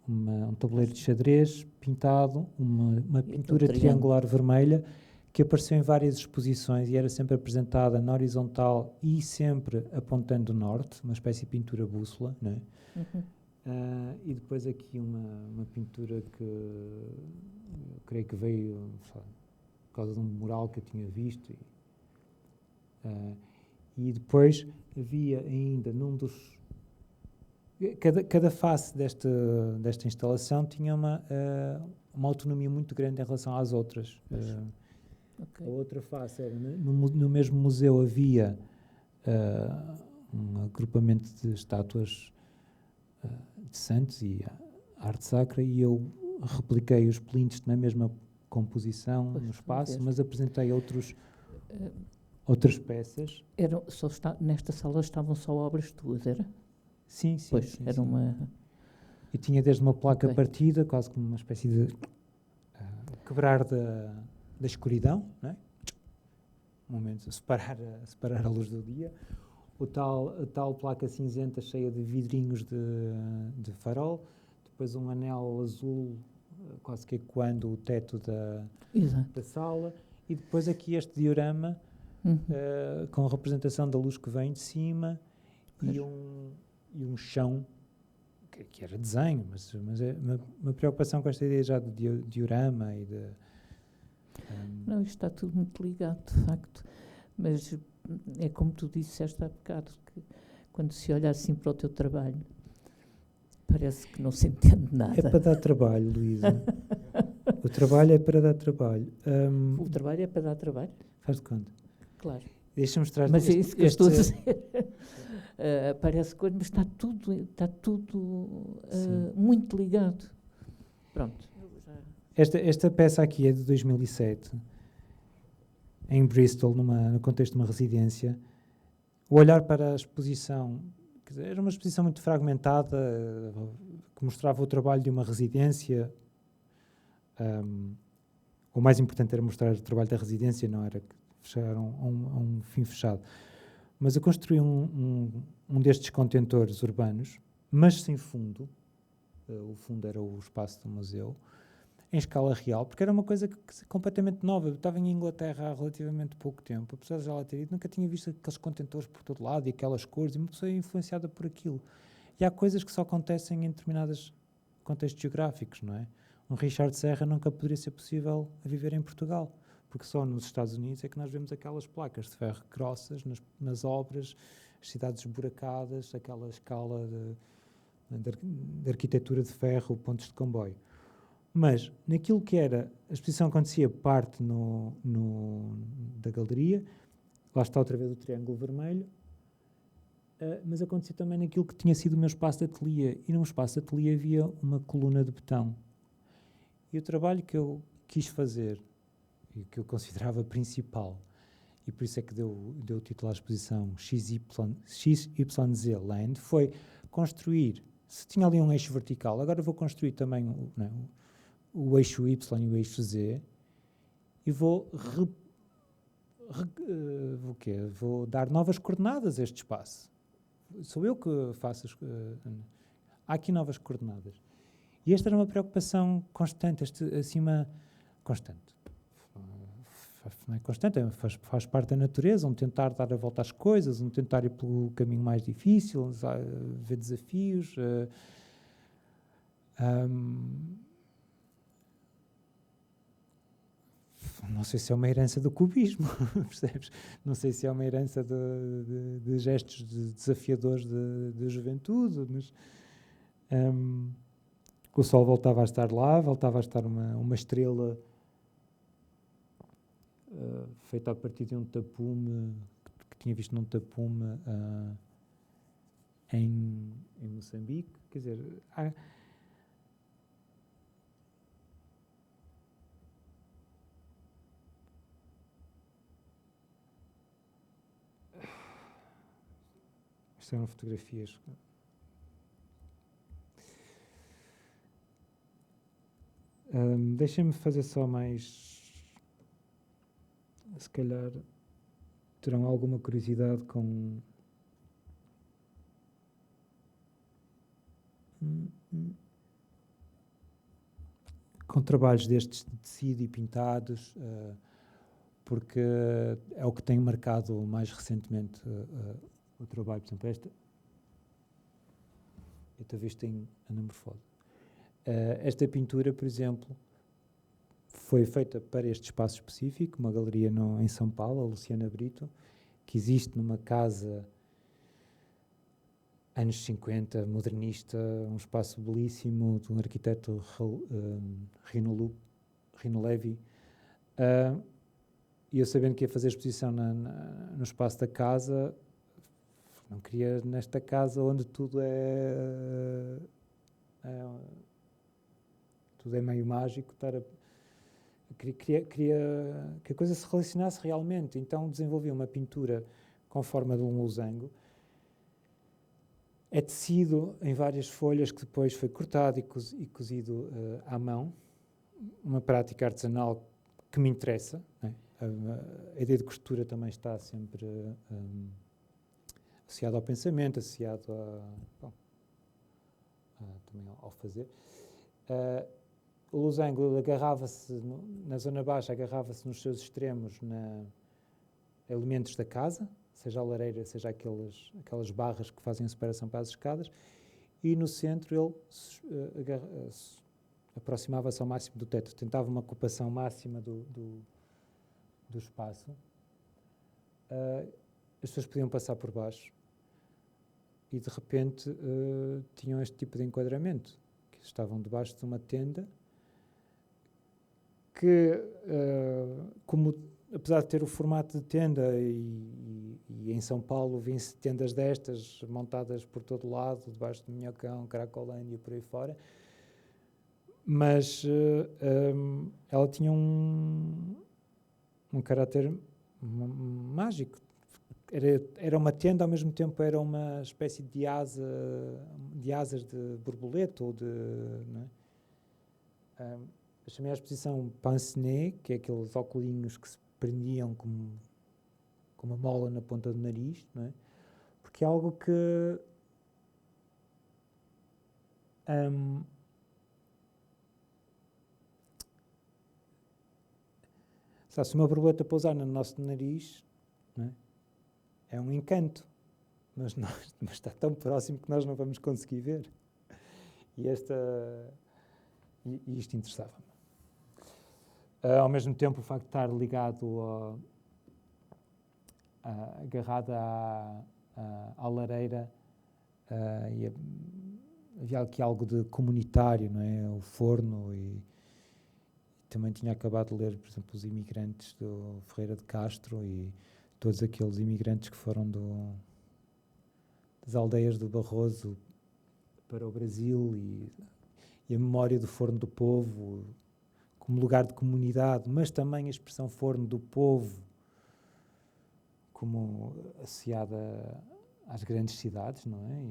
um tabuleiro de xadrez pintado, uma pintura triangular vermelha que apareceu em várias exposições e era sempre apresentada na horizontal e sempre apontando norte, uma espécie de pintura bússola, não é? E depois aqui uma pintura que eu creio que veio por causa de um mural que eu tinha visto. E depois havia ainda num dos... Cada face desta instalação tinha uma autonomia muito grande em relação às outras. A outra face era... No mesmo museu havia um agrupamento de estátuas de santos, e arte sacra, e eu repliquei os plintos na mesma composição, Pois, no estou a espaço, ver. mas apresentei outras peças. Nesta sala estavam só obras tuas, era? Sim, sim, Pois, sim, era sim. uma... E tinha desde uma placa Ok. partida, quase como uma espécie de quebrar da escuridão, não é? Um momento, separar a luz do dia. A tal placa cinzenta cheia de vidrinhos de farol. Depois um anel azul, quase que ecoando o teto Exato. da sala. E depois aqui este diorama, Uhum. com a representação da luz que vem de cima Pois. e um chão que era desenho, mas é uma preocupação com esta ideia já de diorama e de... Não, isto está tudo muito ligado, de facto. Mas é como tu disseste há bocado, que quando se olha assim para o teu trabalho, parece que não se entende nada. É para dar trabalho, Luísa. O trabalho é para dar trabalho. O trabalho é para dar trabalho, Faz de conta. claro. Deixa-me mostrar Mas é isso que eu estou a este- dizer. Parece coisa, mas está tudo Sim. muito ligado. Pronto. Esta peça aqui é de 2007, em Bristol, no contexto de uma residência. O olhar para a exposição, quer dizer, era uma exposição muito fragmentada, que mostrava o trabalho de uma residência. O mais importante era mostrar o trabalho da residência, não era que fecharam a um fim fechado. Mas eu construí um destes contentores urbanos, mas sem fundo. O fundo era o espaço do museu, em escala real, porque era uma coisa completamente nova. Eu estava em Inglaterra há relativamente pouco tempo, apesar de já lá ter ido, nunca tinha visto aqueles contentores por todo lado e aquelas cores, e uma pessoa é influenciada por aquilo. E há coisas que só acontecem em determinados contextos geográficos, não é? Um Richard Serra nunca poderia ser possível a viver em Portugal, porque só nos Estados Unidos é que nós vemos aquelas placas de ferro grossas nas obras, as cidades esburacadas, aquela escala de arquitetura de ferro, pontos de comboio. Mas, naquilo que era, a exposição acontecia parte da galeria, lá está outra vez o triângulo vermelho, mas acontecia também naquilo que tinha sido o meu espaço de ateliê, e num espaço de ateliê havia uma coluna de betão. E o trabalho que eu quis fazer, e que eu considerava principal, e por isso é que deu o título à exposição XYZ Land, foi construir, se tinha ali um eixo vertical, agora vou construir também o eixo Y e o eixo Z, e vou dar novas coordenadas a este espaço. Sou eu que faço há aqui novas coordenadas. E esta era uma preocupação constante, constante. Não é constante, faz parte da natureza, tentar dar a volta às coisas, tentar ir pelo caminho mais difícil, ver desafios. Não sei se é uma herança do cubismo, percebes? Não sei se é uma herança de gestos desafiadores de juventude, mas o sol voltava a estar lá, voltava a estar uma estrela feita a partir de um tapume, que tinha visto num tapume em Moçambique. Quer dizer, isto eram fotografias. Deixem-me fazer só mais... Se calhar terão alguma curiosidade com trabalhos destes de tecido e pintados, porque é o que tem marcado mais recentemente o trabalho. Por exemplo, esta vez tem anamorfose. Esta pintura, por exemplo, foi feita para este espaço específico, uma galeria em São Paulo, a Luciana Brito, que existe numa casa anos 50, modernista, um espaço belíssimo, de um arquiteto Rino Levi. E eu, sabendo que ia fazer exposição no espaço da casa, não queria nesta casa onde tudo é tudo é meio mágico, queria que a coisa se relacionasse realmente. Então desenvolvi uma pintura com forma de um losango. É tecido em várias folhas que depois foi cortado e cozido à mão. Uma prática artesanal que me interessa, né? A ideia de costura também está sempre associada ao pensamento, associado também ao fazer. O losango agarrava-se na zona baixa, agarrava-se nos seus extremos a elementos da casa, seja a lareira, seja aquelas barras que fazem a separação para as escadas, e no centro ele aproximava-se ao máximo do teto, tentava uma ocupação máxima do espaço. As pessoas podiam passar por baixo e de repente tinham este tipo de enquadramento, que estavam debaixo de uma tenda que, apesar de ter o formato de tenda e em São Paulo vêm-se tendas destas montadas por todo lado, debaixo de Minhocão, Cracolândia e por aí fora, mas ela tinha um caráter mágico. Era uma tenda, ao mesmo tempo era uma espécie de asas de borboleta ou de... Não é? Eu chamei a exposição pince-nez, que é aqueles óculos que se prendiam com uma mola na ponta do nariz, não é? Porque é algo que se uma borboleta pousar no nosso nariz, não é? É um encanto, mas está tão próximo que nós não vamos conseguir ver. E isto interessava-me. Ao mesmo tempo, o facto de estar ligado, agarrado à lareira, havia aqui algo de comunitário, não é? O forno, e também tinha acabado de ler, por exemplo, Os Imigrantes, do Ferreira de Castro, e todos aqueles imigrantes que foram das aldeias do Barroso para o Brasil, e a memória do Forno do Povo como lugar de comunidade, mas também a expressão Forno do Povo como associada às grandes cidades, não é?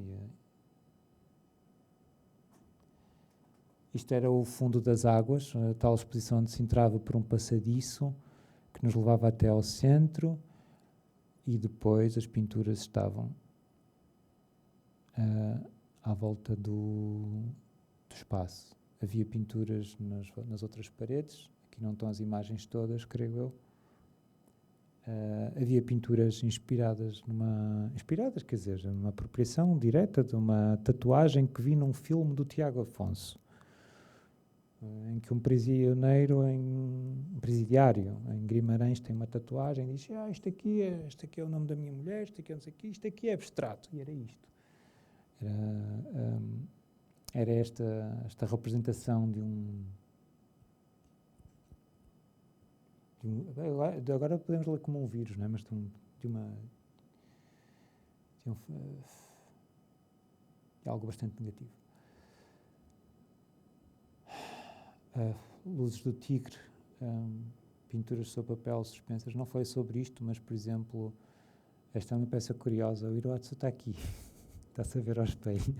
Isto era o fundo das águas, a tal exposição onde se entrava por um passadiço que nos levava até ao centro, e depois as pinturas estavam à volta do espaço. Havia pinturas nas outras paredes, aqui não estão as imagens todas, creio eu. Havia pinturas inspiradas, quer dizer, numa apropriação direta de uma tatuagem que vi num filme do Tiago Afonso, em que um presidiário em Guimarães tem uma tatuagem e diz: isto aqui é o nome da minha mulher, isto aqui é não sei o quê, isto aqui é abstrato. E era isto. Era esta representação de um... Agora podemos ler como um vírus, não é? Mas de algo bastante negativo. Luzes do Tigre, pinturas sobre papel suspensas. Não foi sobre isto, mas, por exemplo, esta é uma peça curiosa. O Hiroatsu está aqui, está-se a ver ao espelho.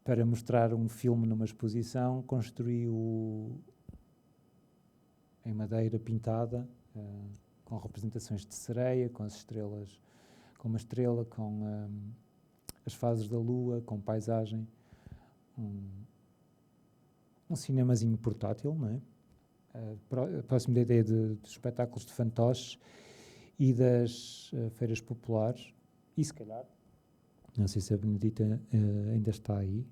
Para mostrar um filme numa exposição, construiu em madeira pintada, com representações de sereia, com as estrelas, com uma estrela, com as fases da lua, com paisagem, um cinemazinho portátil, não é? Próximo da ideia dos espetáculos de fantoches e das feiras populares, e se calhar, não sei se a Benedita ainda está aí,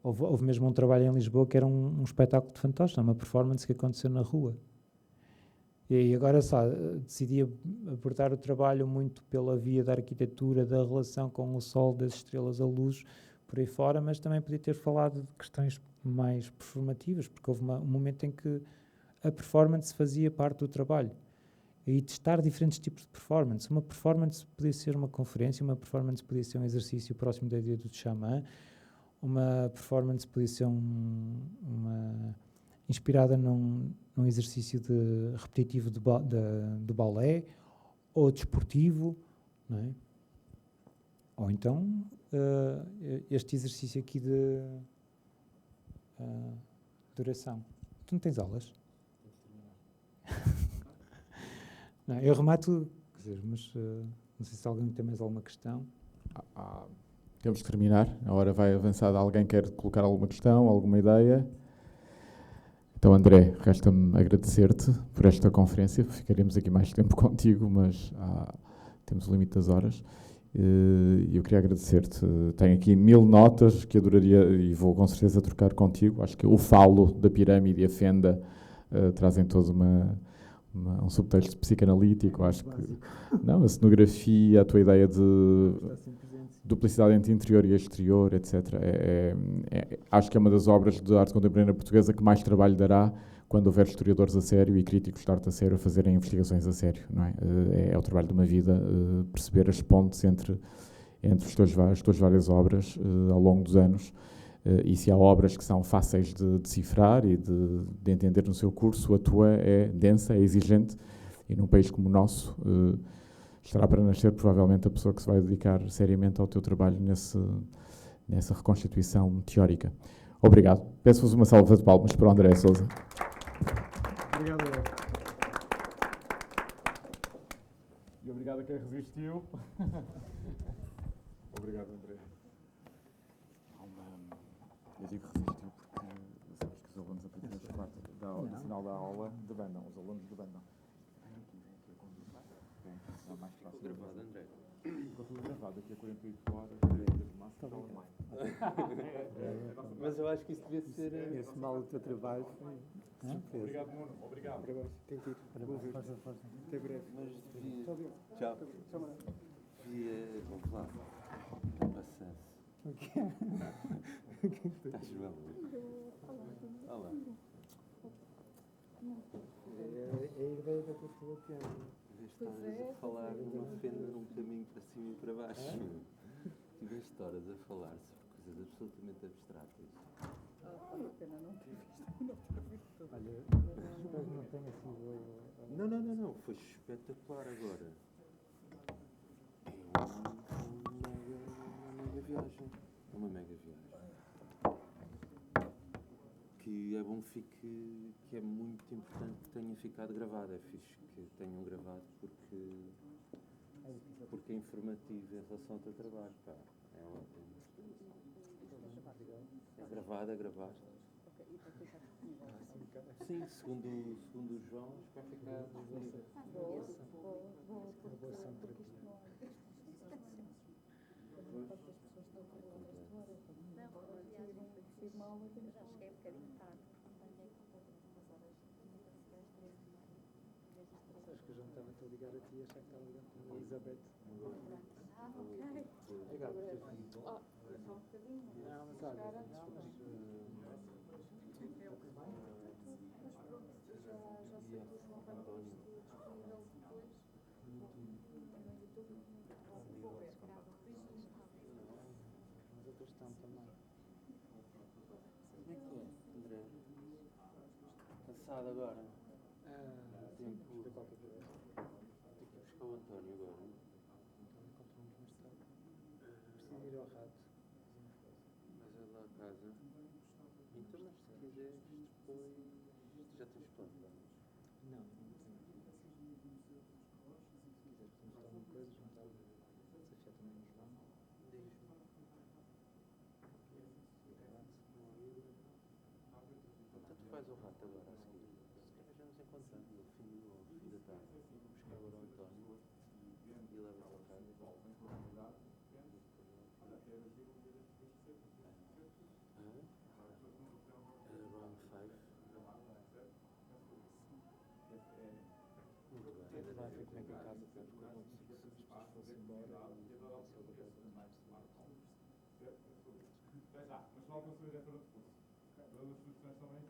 houve mesmo um trabalho em Lisboa que era um espetáculo de fantoches, uma performance que aconteceu na rua. E agora decidi abordar o trabalho muito pela via da arquitetura, da relação com o sol, das estrelas, a luz, por aí fora, mas também podia ter falado de questões mais performativas, porque houve um momento em que a performance fazia parte do trabalho. e testar diferentes tipos de performance. Uma performance podia ser uma conferência, uma performance podia ser um exercício próximo da ideia do xamã, uma performance podia ser inspirada num exercício repetitivo do balé, ou desportivo, não é? Ou então este exercício aqui de duração. Tu não tens aulas? Não, eu remato, quer dizer, mas não sei se alguém tem mais alguma questão. Temos que terminar, a hora vai avançada. Alguém quer colocar alguma questão, alguma ideia? Então, André, resta-me agradecer-te por esta conferência. Ficaremos aqui mais tempo contigo, mas temos o limite das horas. Eu queria agradecer-te. Tenho aqui 1000 notas que adoraria e vou com certeza trocar contigo. Acho que o falo da pirâmide e a fenda trazem todo um subtexto psicanalítico. Acho que não, a cenografia, a tua ideia de duplicidade entre interior e exterior, etc. Acho que é uma das obras de arte contemporânea portuguesa que mais trabalho dará quando houver historiadores a sério e críticos de arte a sério a fazerem investigações a sério, não é? É o trabalho de uma vida perceber as pontes entre as tuas várias obras ao longo dos anos. E se há obras que são fáceis de decifrar e de entender no seu curso, a tua é densa, é exigente, e num país como o nosso estará para nascer provavelmente a pessoa que se vai dedicar seriamente ao teu trabalho nessa reconstituição teórica. Obrigado. Peço-vos uma salva de palmas para o André Sousa. Obrigado. E obrigado a quem resistiu. Obrigado, André. Eu digo resistiu porque sabes que os alunos a partir das 4 no final da aula debandam, os alunos debandam. É mais fácil. Gravado, André. Ficou tudo gravado aqui a 48 horas. Está online. Mas eu acho que isso devia ser... Esse mal do teu trabalho foi surpresa. Obrigado, Nuno. Obrigado. Tem que ir. Força, força. Até breve. Mas devia... Tchau. Devia... Vamos lá. Paciência. Estás maluco? Olá. É a ideia da cultura teatro. Em vez de estares a falar numa fenda num caminho para cima e para baixo. Tiveste horas a falar sobre coisas absolutamente abstratas. Olha, espero que não tenha sido... Não. Foi espetacular agora. É uma mega viagem. Que é bom que é muito importante que tenha ficado gravado. É fixe que tenham gravado porque é informativo em relação ao teu trabalho. Pá. É ótimo. É gravado. Sim, segundo o João, acho que vai ficar disponível. Acho que o João estava a ligar a ti e achar que estava ligando com a Elizabeth. Obrigado por ter vindo. Não, mas olha, mas outros estão também. Como é que é, André? Cansado agora? Sim, de qualquer coisa. Tenho que ir buscar o António agora. Então encontramos mais tarde. Preciso ir ao rato. Vais lá a casa. Então, mas se quiseres, depois já tens plano. Não, não tenho. Se quiser, podemos dar uma coisa, juntar desafiar também o João. Diz-me. Então tu vais ao rato agora a seguir. Se calhar já nos encontramos ao fim da tarde. Buscar o António e leva-te ao casa. Around 5. Muito bem. Vai ver como é que a casa está, porque eu se as pessoas fossem embora, Mas falta o seu diretor de curso. Todas as sugestões também.